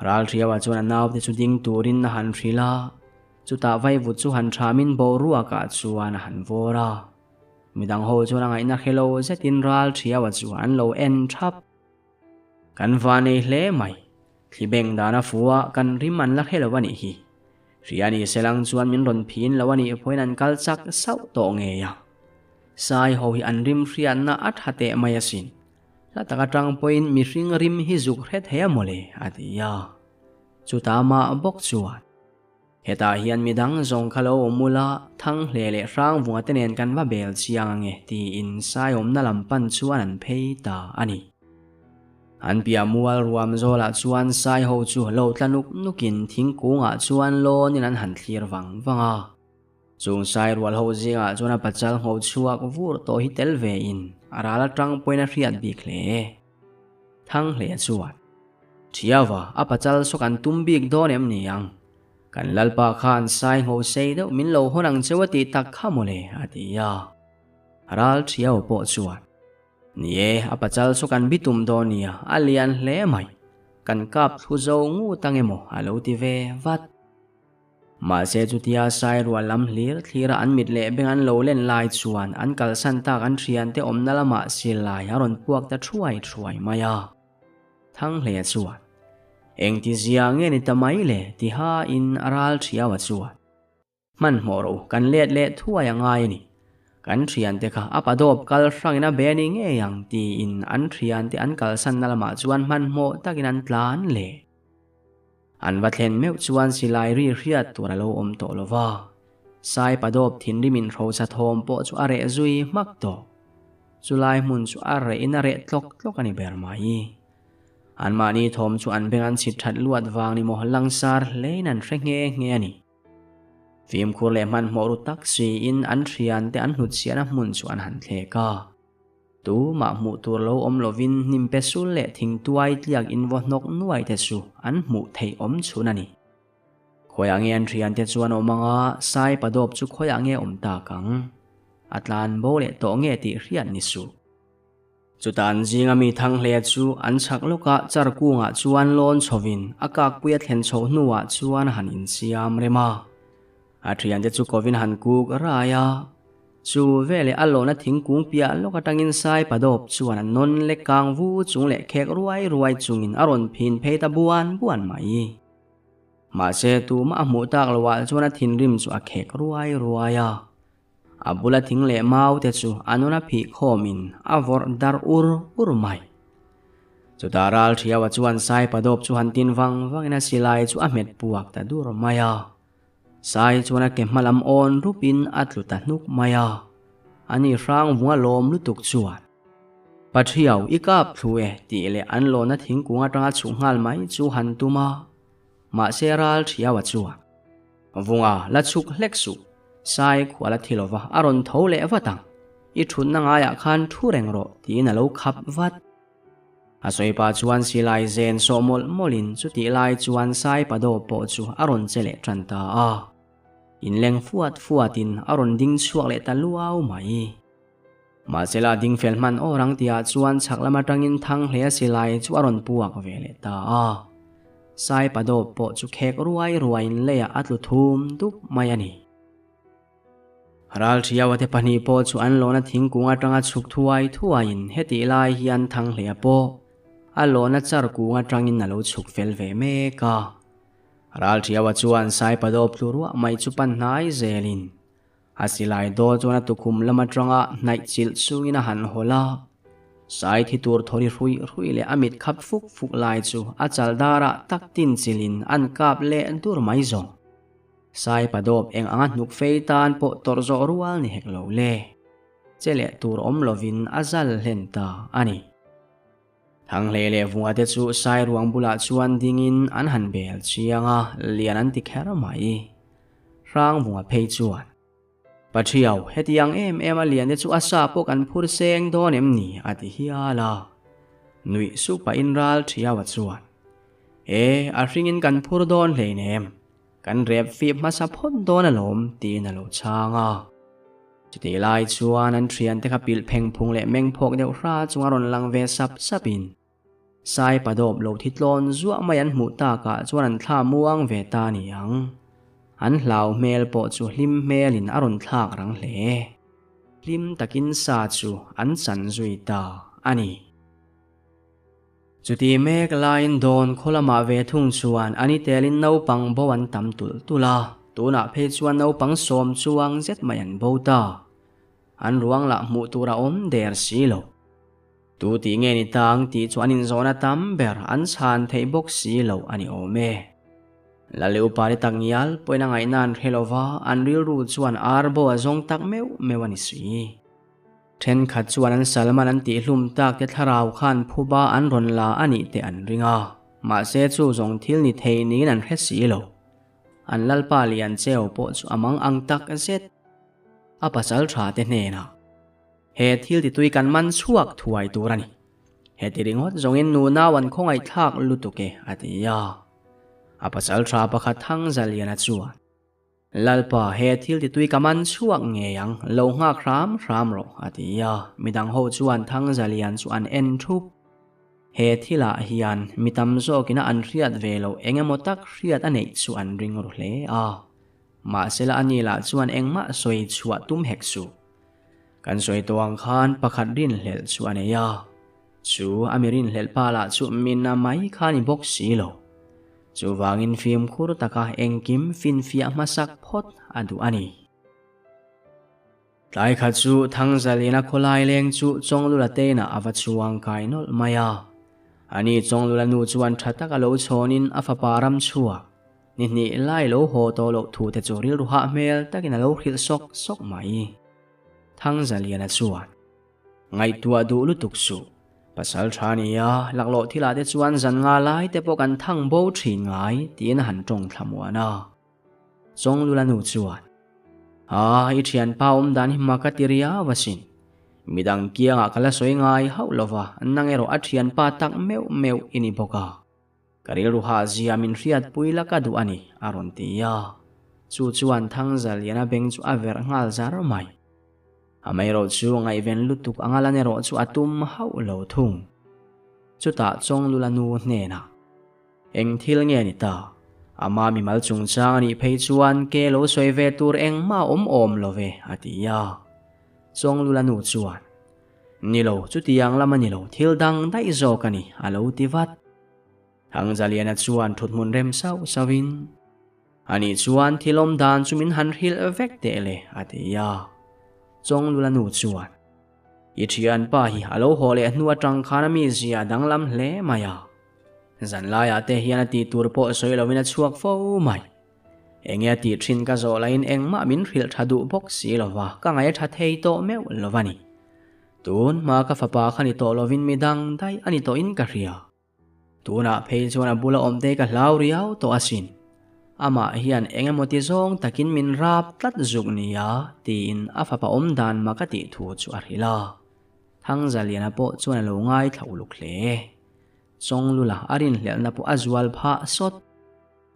ral thiawa chuan naw te chu ding turin na han hrila chuta vai vu chu han thamin bo ruwa ka chuan han vora midang ho chuan ngai na hello zetin ral thiawa chuan lo en thap kan vani hle mai thibeng dana fuwa kan riman la helawani hi riani selang chuan min ron phin lawani poinan kalchak sau to nge ya sai ho hi an rim hrian na at hate mayasin la takatang point mi ring rim hi zuk het he mole atia chutama bok chuan heta hian midang zong khalo mula thang hle le rang bunga tenen kan va bel chiang nge ti in sai om na lampan chuan an phei ta ani an pia mual ruam zola chuan sai ho chu lo tlanuk nukin thingkunga chuan lon in an han thlir wanga chung sai rual ho zinga chuan a pachal ho chuak vur to hi tel ve in arala tang poina hriat bik hle thang hle chuan thiawa a pachal sokan tumbik don em niang kan lalpa khan sai ho sei do min lo honang chewati tak khamole atia ral thiaw po chuan nie a pachal sokan bitum donia alian hle mai kan kap thu zo ngu tangemo alo ti ve vat ma se chutia sai rual lam hlir thira an mit le beng an lo len lai chuan an kal san tak an thian te om nalama silai aron puak ta thuai maya thang hle chuan eng ti zia nge ni tamai le ti ha in aral thiawa chuan man moro kan let le thuai angai ni kan thian te kha apadop kal frangina beni nge yang ti in an thian te an kal san nalama chuan man mo takin an tlan le an vathen meu chuan silai ri hriat turalo om to lova sai padop thin rimin tho sa thom po chu are zui mak to chulai mun chu are in are tlok ani ber mai an mani thom chu an beng an chit that luat wang ni mo langsar lein an nge ani phim khur le man moru taksi in an thian te an hut siana mun chu an han the ka tu ma mu tur lo om lovin nim pesul le thing tuai tliak in vo nok nuai te chu an mu thei om chunani khoyang en thian te chuan omanga sai padop chu khoyang e om ta kang atlan bo le to nge ti hriat ni su chutan jinga mi thang hle chu an chak loka char kunga chuan lon chovin akak puya thlen chho nuwa chuan han in siam rema athian te chu kovin han kuk raya chu vele alona thingkung pia loka tangin sai padop chuan an non le kang vu chung le khek ruai chungin aron phin pheita buan mai ma se tu ma mu tak lawal chuan a thin rim chu a khek ruaya abula thing le mau te chu anona phi khomin avor dar ur mai chu daral thiawa chuan sai padop chu han tin wangina silai chu a met puak ta dur maya sai chuan a ke malam on rupin atluta nuk maya ani rang bunga lom lutuk chuan pathiaw ikap thue ti le an lo na thingkunga tanga chungal mai chu han tuma ma seral thiawa chuan vunga la chuk hleksu sai khwala thilova aron thole watang I thun na nga ya khan thu reng ro ti na lo khap vat asoi pa chuan silai zen somol molin chu ti lai chuan sai pa do po chu aron chele tranta a in leng fuatin aron ding chuak le taluau mai ma chela ding felman orang tia chuan chaklama tangin thang hle silai chu aron puak vele ta a sai pa do po chu khek ruain le ya atlu thum dup mai ani ral thiawate pani po chu an lona thingkunga tanga chuk thuain heti lai hian thang hle po a lona char kunga tangin nalo chuk fel ve me ka ral thiawa chuan sai pa do plurwa mai chu pan nai zelin asilai do chuan tukhum lama tanga nai chil sungina han hola sai thi tur thori hrui le amit khap fuk lai chu a chaldara taktin chilin an kap le dur mai zong sai padop eng anga nuk feitan po torzo rual ni hek lo le chele tur om lovin azal henta ani thang le vunga te chu sai ruang bula chuan dingin an han bel chianga lian an ti khera mai rang vunga phei chuan pathiaw hetiang em alian te chu asa pok an phur seng don em ni ati hiala nui su pa inral thiawa chuan a ringin kan phur don hleinem kan rep fip masa phon don alom ti na lo changa chiti lai chuan an thian te khapil pheng phung le meng phok deuh hra chungaron lang ve sapin sai padop lo thitlon zuwa mai an mu ta ka chuan an thla muang ve ta ni ang an hlau mel po chu hlim melin aron thlak rang hle hlim takin sa chu an chan zui ta ani chuti mek lain don kholama ve thung chuan ani telin no pang bowan tam tula tuna phe chuan no pang som chuang zet mayan bota an ruang la mu tura om der silo tu ti nge ni tang ti chu anin zona tam ber an chan thei bok si lo ani ome la leu pa ni tangial poina ngai nan helova an ril ru chuan arbo azong tak meu mewani si then khat chuan an salman an ti hlum tak te tharau khan phuba an ron la ani te an ringa ma se chu zong thil ni thei ni an hre si lo an lalpa lian cheu po chu amang ang tak zet apasal tha te hne na he thil ti tui kan man chuak thuai turani he ti ringot zongin nu na wan khongai thak lutuke atia apasal tha pakhat thang zaliana chuan lalpa he thil ti tui kaman chuak nge yang lo nga khram ro atia midang ho chuan thang zalian chu an en thup he thila hian mitam zo kina an riat velo engemotak riat anei chu an ring ro hle a ma sela anila chuan engma soi chua tum heksu kan soi toang khan pakhat rin hlel chu aneya chu amirin hlel pala chu minna mai khani bok silo chu wangin film khur taka engkim fin fia masak phot adu ani tlai kha chu thangzalina kholai leng chu chonglula teina awa chuang kai nol maya ani chonglula nu chuan thataka lo chonin afa param chua ni ni lai lo ho to lo thu te choril ru ha mel takina lo khil sok mai thangzaliana chuan ngai tua du lu tuksu pasal thania laklo thila te chuan zan nga lai te pok an thang bo thin ngai tin han tong thamwana chonglula nu chuan i thian paum dan hi makatiria wasin midang kianga kala soi ngai haulova nangero athian pa tak meu ini boka karil ru ha zia min riat puila ka du ani aron tia chu chuan thangzaliana beng chu aver ngal zar mai amai ro chu ngai ven lutuk angalane ro chu atum hau lo thung chu ta chonglula nu hne na eng thil nge ni ta ama mi mal chung chang ni phei chuan ke lo soi ve tur eng ma om love atia chonglula nu chuan nilo chu tiang lama nilo thil dang dai zo kani alo tivat thangzaliana chuan thutmun rem sawin ani chuan thilom dan chumin han hil vek te le atia chonglula nu chuan i thian pa hi alo hole hnuwa tang khana mi zia danglam hle maya zan laya te hian ti tur po soi lovina chuak fo mai engya ti thin ka zo lain engma min ril thadu bok si lova ka ngai tha thei to meu lovani tun ma ka fapa khani to lovin midang dai ani to in ka ria tuna phei chuan bula omte ka hlau riau to asin ama hian engemoti zong takin min rap tlat zuk nia tin afapa dan makati thu chu arhila thangzaliana po chuan lo ngai thauluk hle chonglula arin hlelna po azwal pha sot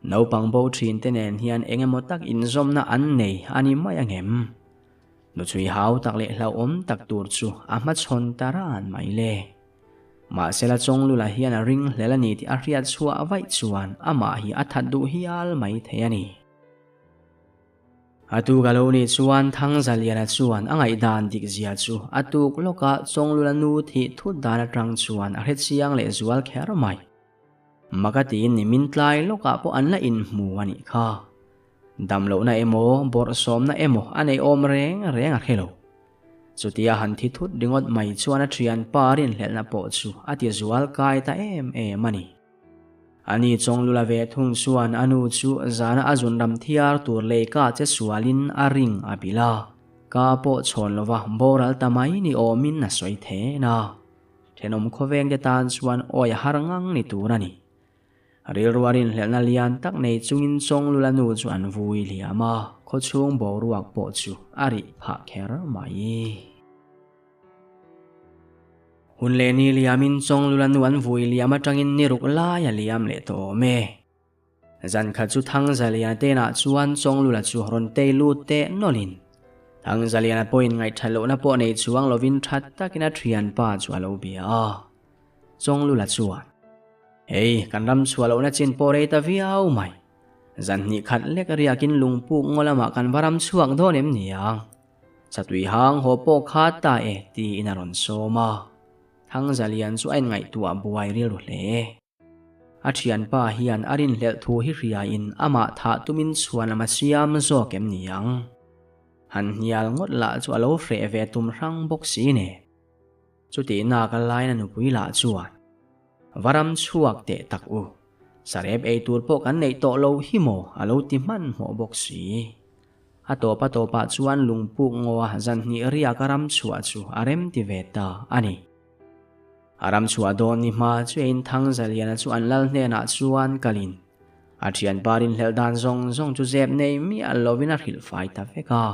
no pangbo thin tenen hian engemotak inzomna an nei ani mai angem nu chui hau tak le hlau tak tur chu ama chon taran mai le ma sela chonglula hian a ring hlelani ti ariat chua avai chuan ama hi athadu hial mai theiani atu galoni chuan thangzaliana chuan angai dan dik zia chu atuk loka chonglula nu thi thu dana tang chuan a het siang le zual kher mai makati ni min tlai loka po an la in hmu ani kha damlo na emo bor som na emo anei om reng a khelo chutia han thi thut dingot mai chuan a thian parin hlelna po chu ati zual kai ta mani ani chonglula ve thung chuan anu chu zana azun ram thiar tur le ka che sualin a ring apila ka po chon lova boral tamai ni omin na soi the na thenom khoveng de tan chuan oi harangang ni turani ril ruarin hlelna lian tak nei chungin chonglula nu chu an vui liama khochung boruak po chu ari pha kher mai hunle ni liamin chonglula nu an vui liama tangin niruk la ya liam le to me zan kha chu thangzaliana te na chuan chonglula chu ron te lu te nolin thangzaliana point ngai thalo na po nei chuang lovin that takina thian pa chu alo bia chonglula chuan hey kan ram chualo na chin pore ta viau mai zan ni khat lek riakin lungpu ngolama kan varam chuak donem niang chatui hang ho po kha ta ti inaron soma thangzalian chu ein ngai tua buai ril hle a thian pa hian arin hlel thu hi ria in ama tha tumin chuan ama siam zo kem niang han hial ngot la chu alo fre ve tum rang bok si ne chu ti na ka lai na nu pui la chuan varam chuak te tak u sarep ei tur po kan nei to lo hi mo alo ti man mo bok si atopa chuan lungpu ngowa zan ni ria karam chua chu arem ti veta ani aram chua don ni ma chu in thang zaliana chu an lal hne na chuan kalin athian parin hlel dan zong chu zep nei mi alovina hil fai ta veka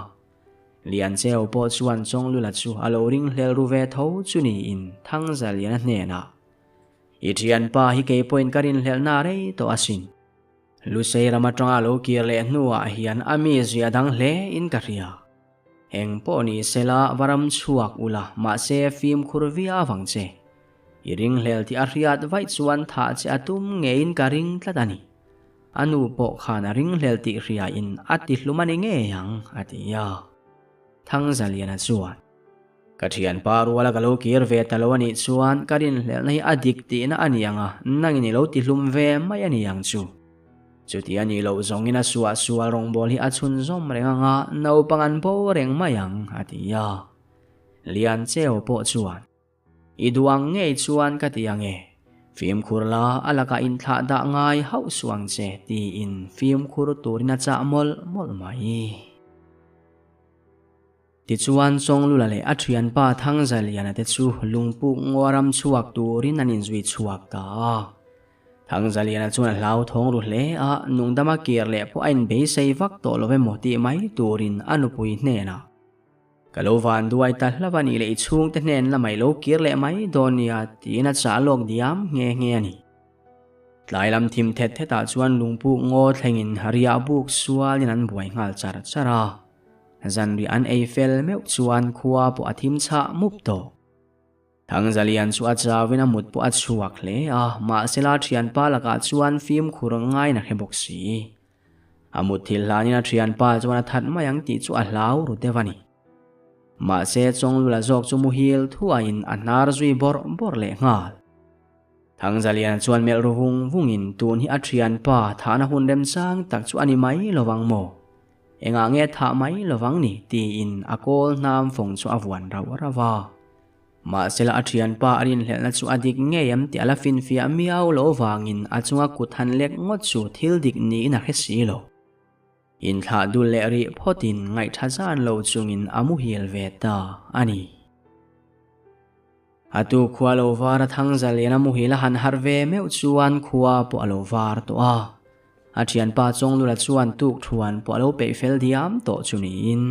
lian cheu po chuan chong lula chu alo ring hlel ru ve tho chu ni in thang zaliana hne na ithian pa hi ke point karin hlel na re to asin lusei ramatanga lo kir le nuwa hian ami zia dang hle in ka ria heng po ni sela varam chuak ula ma se film khurvia wangche iring hlel ti ariat vai chuan tha che atum ngein ka ring tlatani anu po khana ring hlel ti ria in ati hlumani nge yang atia thang zaliana chuan kathian paru wala galo kir ve talawani chuan karin hlel nei adik ti na anianga nangini lo ti hlum ve mai ani yang chu chuti ani lo zongina suwa rong bol hi achun zom renga no pangan po reng mayang atia lian cheo po chuan iduang nge chuan katiange film khurla alaka in tha da ngai hau suang che ti in film khur turina cha mol mai ti chuan chong lula le athian pa thang zaliana te chu lungpu ngoram chuak turin anin zui chuak ta thang zaliana chuan hlau thong ru hle a nungdama kir le po ain be sei vak to love moti mai turin anupui hne na kalovan duai ta hlavani le chung te hnen la mai lo kir le mai donia tina cha lok diam nge ani tlailam thim the ta chuan lungpu ngo thlengin haria buk sualin an buai ngal chara zanri an eiffel meu chuan khuwa po athim cha mup to thang zalian chu achawina mut po achuak hle a ma sela thian pa laka chuan film khurangai na hebok si amut thil lanina thian pa chuan that mayang ti chu a hlau ru devani ma se chong lula jok chu mu hil thua in anar zui bor le ngal thang zalian chuan mel ru vungin tun hi athian pa thana hun rem chang tak chu ani mai lowang mo enga nge tha mai lowang ni ti in akol nam phong chu awan rawa ma sela athian pa arin hlelna chu adik nge yam ti ala fin fia miau lo wangin achunga kuthan lek ngot chu thil dik ni na hesi lo in tha du le ri photin ngai thazan lo chungin amu hil veta ani atu khwa lo war thang zalena mu hila han harve meu chuan khwa po alo war to a athian pa chong lula chuan tuk thuan po alo pe fel diam to chunin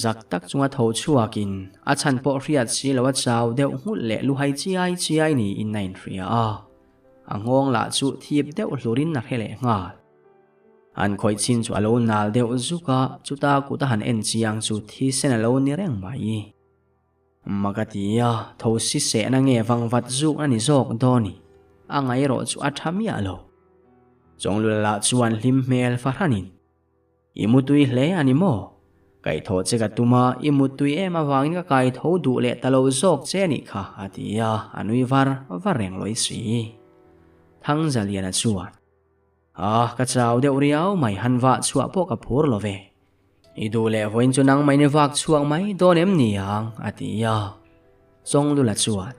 zak tak chunga tho chuakin achan po riat si lawa chaw deuh hmul le lu hai chiai ni in nain ria a angong la chu thiep deuh hlurin na hele ngal an khoi chin chu alo nal deuh zuka chuta kuta han en chiang chu thi sen alo ni reng mai magatia tho si se na nge wangwat zuk ani zok doni angai ro chu athami alo chong lula chuan hlim mel farhanin imutui hle ani mo kai tho che ga tuma imutui ema wangin ka kai tho du le talo zok che ni kha atia anui vareng loi si thang zaliana chuan ka chaw deuh riau mai hanwa chua po ka phur love idu le voin chu nang mai ne wak chuang mai donem niang atia chong lula chuan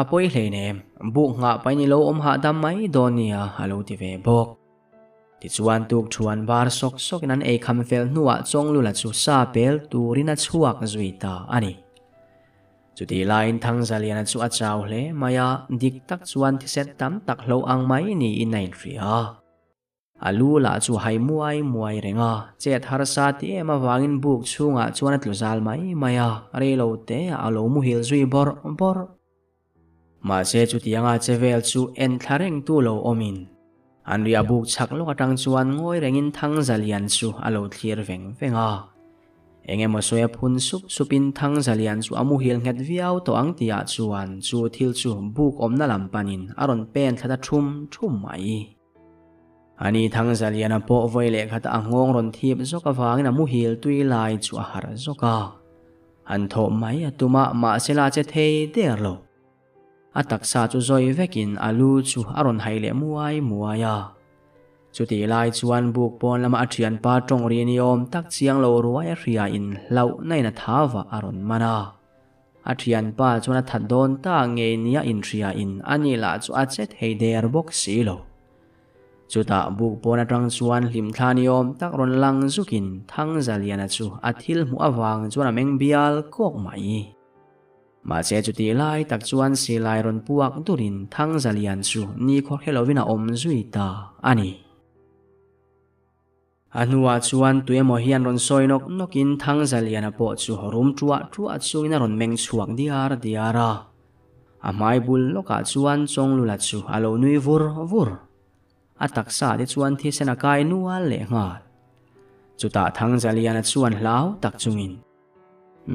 apoi hle nem bu nga pai ni lo om ha dam mai donia halo ti ve bok ti chuan tuk thuan bar sok nan ei kham fel nuwa chong lula chu sa pel turina chuak zuita ani chuti lain thang zaliana chu achaw hle maya dik tak chuan thi set tam tak hlo ang mai ni in nain ria alu la chu hai muai renga che thar sa ti ema wangin buk chunga chuan atluzal mai maya re lo te alo mu hil zui bor ma se chu tianga chevel chu en thareng tu lo omin anria buk chak lo atang chuan ngoi rengin thang zalian chu alo thlir venga engemaw soya phun supin thang zalian chu amu hil nget viau to ang tia chuan chu thil chu buk omna lampanin aron pen thata thum mai ani thang zaliana po voile khata angong ron thip zoka wangin amu hil tui lai chu a har zoka an tho mai atuma ma sela che thei der lo ataksa chu zoi vekin alu chu aron haile muaya chuti lai chuan buk pon lama athian pa tong ri ni om tak chiang lo ruai ria in lau naina thawa aron mana a thian pa chuan a that dawn ta nge nia in thria in ani la chu a chet hei der bok si lo chuta buk pon atang chuan hlim thla ni awm tak ron lang zukin thang zalian a chu a thil hmu awang chuan a meng bial kawk mai ma che chu ti lai tak chuan si lai ron puak durin thang zalian chu ni khor helovin a om zui ta ani anuwa chuan tuemo hian ron soinok nokin thang zalian a po chu rum tua chuin a ron meng chuak diara a mai bul loka chuan chonglula chu alo nui vur a taksa te chuan thi sena kai nual le ngal chuta thang zalian a chuan hlau tak chungin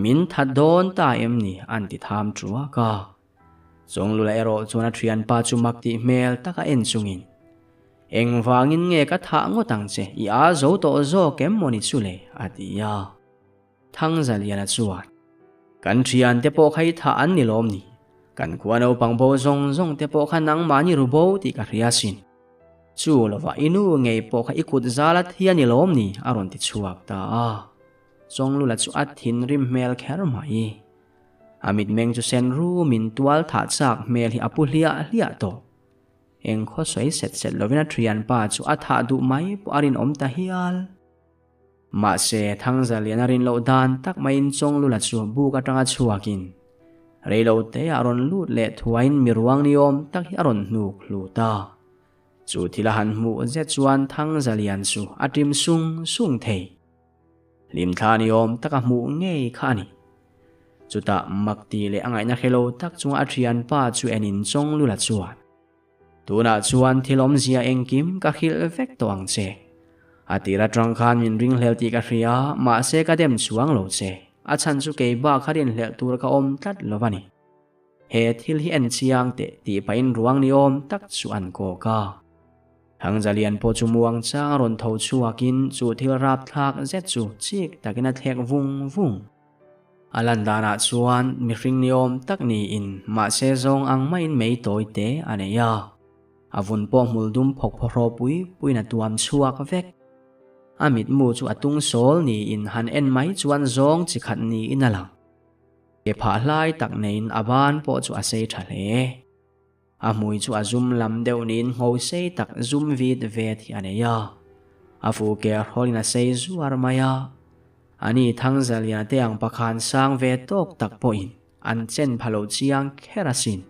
min that dawn ta em ni an ti tham trua ka chonglula ero chuan a thian pa chu mak ti mel taka en chungin eng wangin nge ka tha ngotang che I a zo to zo kem moni chule atia thang zalian a chuan kan thian te po khai tha an ni lom ni kan kuano pangbo zong te po khanang mani rubo ti ka riasin chu lova inu ngei po kha ikut zalat hian ni lom ni aron ti chuak ta chonglula chu athin rim mel kher mai amit meng chu sen ru min tual tha chak mel hi apu hlia to eng kho soi set lovina thian pa chu atha du mai pu arin om ta hial ma se thang zalian arin lo dan tak main chonglula chu bu ka tanga chuakin reilo te aron lut le thuain mirwang ni om tak hi aron hnuk hlu ta chu thila han mu je chuan thang zalian chu atim sung thei lim thla ni om taka mu ngei khani chuta makti le angai na khelo tak chunga athian pa chu enin chonglula chuan tuna chuan thilom zia engkim ka khil vek to ang che atira tang khan min ring hlel ti ka hria ma se ka dem chuang lo che a chan chu ke ba kharin hlel tur ka om tlat lovani he thil hi en chiang te ti pain ruang ni om tak chu an ko ka thang zalian po chu muang chang ron tho chuakin chu thil rap thak zet chu chik takina thlek vung alandana chuan mi hring ni om tak ni in ma se zong ang main mei toi te aneya avun po muldum phok phoro puina tuam chuak vek amit mu chu atung sol ni in han en mai chuan zong chi khat ni inalang ke pha hlai tak nein aban po chu asei thale amui chu azum lam deuh nin ngau sei tak zum vid ve thi aneya afu ke holina sei zuar maya ani thang zalian te ang pakhan sang ve tok tak po in an chen phalo chiang kherasin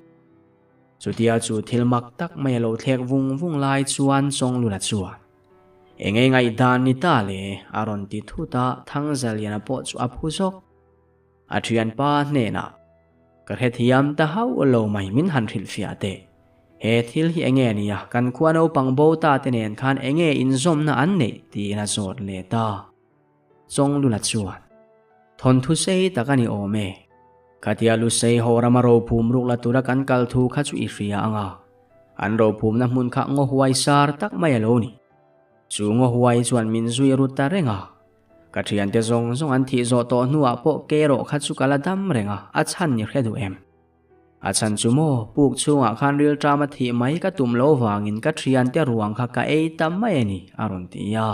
chutia chu thilmak tak mai lo thlek vung lai chuan chonglula chuan engei ngai dan ni ta le aron ti thuta thang zalian po chu aphu zok athian pa hne na ka hethiam ta hau lo mai min han thil fia te he thil hi enge nia kan khuano pangbo ta te nen khan enge in zom na an nei ti na zot le ta chonglula chuan thon thu sei takani ome katia lu sei horama ro phum ruk la tura kan kal thu kha chu I hria anga an ro phum na mun kha ngo huai sar tak mai alo ni chu ngo huai chuan min zui ru ta renga kathian te zong an thi zo to nuwa po ke ro kha chu kala dam renga a chan ni hredu em a chan chu mo puk chunga khan ril trama thi mai ka tum lo wangin kathian te ruang kha ka ei tam mai ni aron ti ya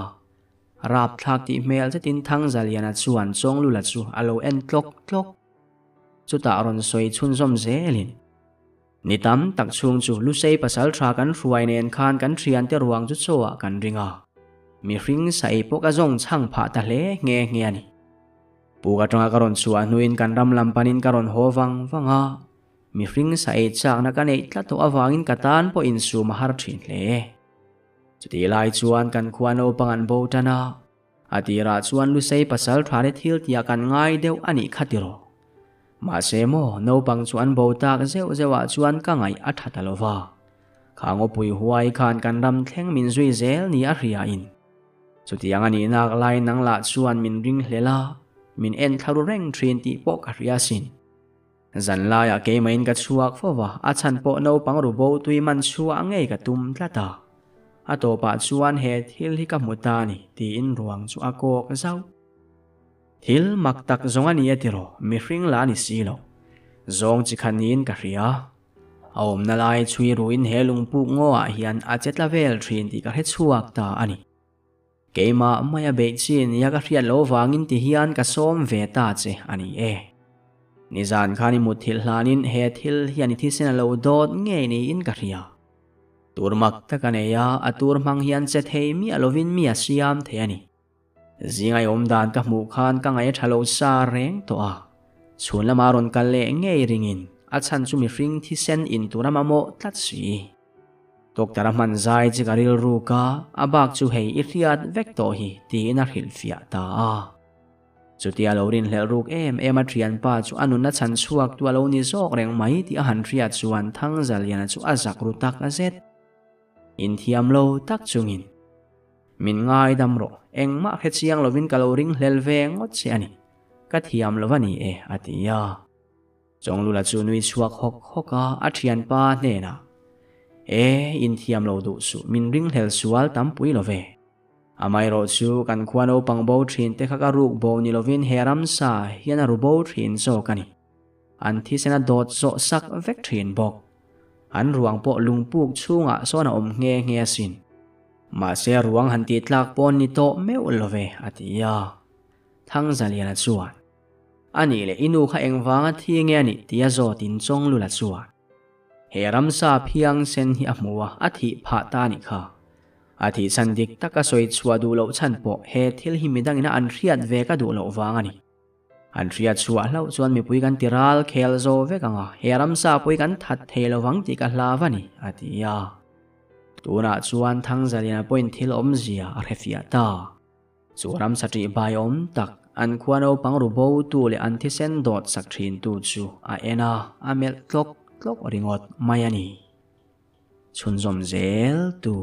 rap thak ti mel che tin thang zalian a chuan chonglula chu alo en tlok chuta aron soi chun zom zelin nitam tak chung chu lu sei pasal thra kan hruai nen khan kan thian te ruang chu chowa kan ringa mi hring sai poka zong chang pha ta hle nge ani puka tanga karon chuan nuin kan ram lampanin karon howanga mi hring sai chak na kan ei tla to awangin katan po in su mahar thin hle chuti lai chuan kan khuano pangan bo tana atira chuan lu sei pasal thra re thil tia kan ngai deuh ani khatiro ma se mo no pang chuan bo tak zewa chuan ka ngai athatalova khango pui huai khan kan ram thleng min zui zel ni a hria in chutiang ani nak lai nang la chuan min ring hlela min en tharu reng thin ti po ka hria sin zan la ya ke main ka chuak fowa a chan po no pang ru bo tui man chua ngei ka tum tlata ato pa chuan he thil hi ka muta ni ti in ruang chu akok zau thil mak tak zong ani atiro mi hring la ni silo zong chi khanin ka hria aom na lai chui ruin he lungpu ngo a hian a chetla vel thin ti ka he chuak ta ani keima maya be chin ya ka hriat lo wangin ti hian ka som ve ta che ani nizan khani muthil hlanin he thil hian thi sen lo dot nge ni in ka ria turmak takaneya atur mang hian che thei mi alovin mi asiam the ani zingai dan ka mu khan ka ngai thalo sa reng to a chhun lama ron kal le nge ringin a chan chu mi ring thi sen in turama mo tlat si doktor man zai chi garil ru ka abak chu hei I riat vek to hi ti na hil fia ta a chutia lorin hlel ruk em a thian pa chu anun na chan chuak tu alo ni zok reng mai ti a han ria chuan thang zalian chu azak ru tak a zet in thiam lo tak chungin min ngai dam ro engma khe chiang lovin kaloring hlel ve ngot che ani ka thiam lovani atia chonglula chu nui chuak hoka a thian pa ne na in thiam lo du su min ring hlel sual tam pui love amai ro chu kan khuano pangbo thin te khaka ruk bo ni lovin heram sa hian ru bo thin zo kani an thi sena dot zo sak vek thin bok an ruang po lungpuk chunga sona nge sin ma se ruang han ti tlak pon ni to meu love atia thang zalian chuan ani le inu kha engwanga thi nge ani tia zo tin chong lula chuan heram sa phiang sen hi amua athi pha ta ni kha athi sandik taka soi chua du lo chan po he thil hi midangina an riat ve ka du lo wanga ni an riat chua lo chuan mi pui kan tiral khel zo ve kanga heram sa pui kan that thelo wang ti ka hlawani atia tuna chuan thang zalian point thil om zia a refia ta churam sati bai om tak an khuano pangru bo tu le an thi sen dot sak thin tu chu a ena amel tlok ringot mayani chunzom zel tu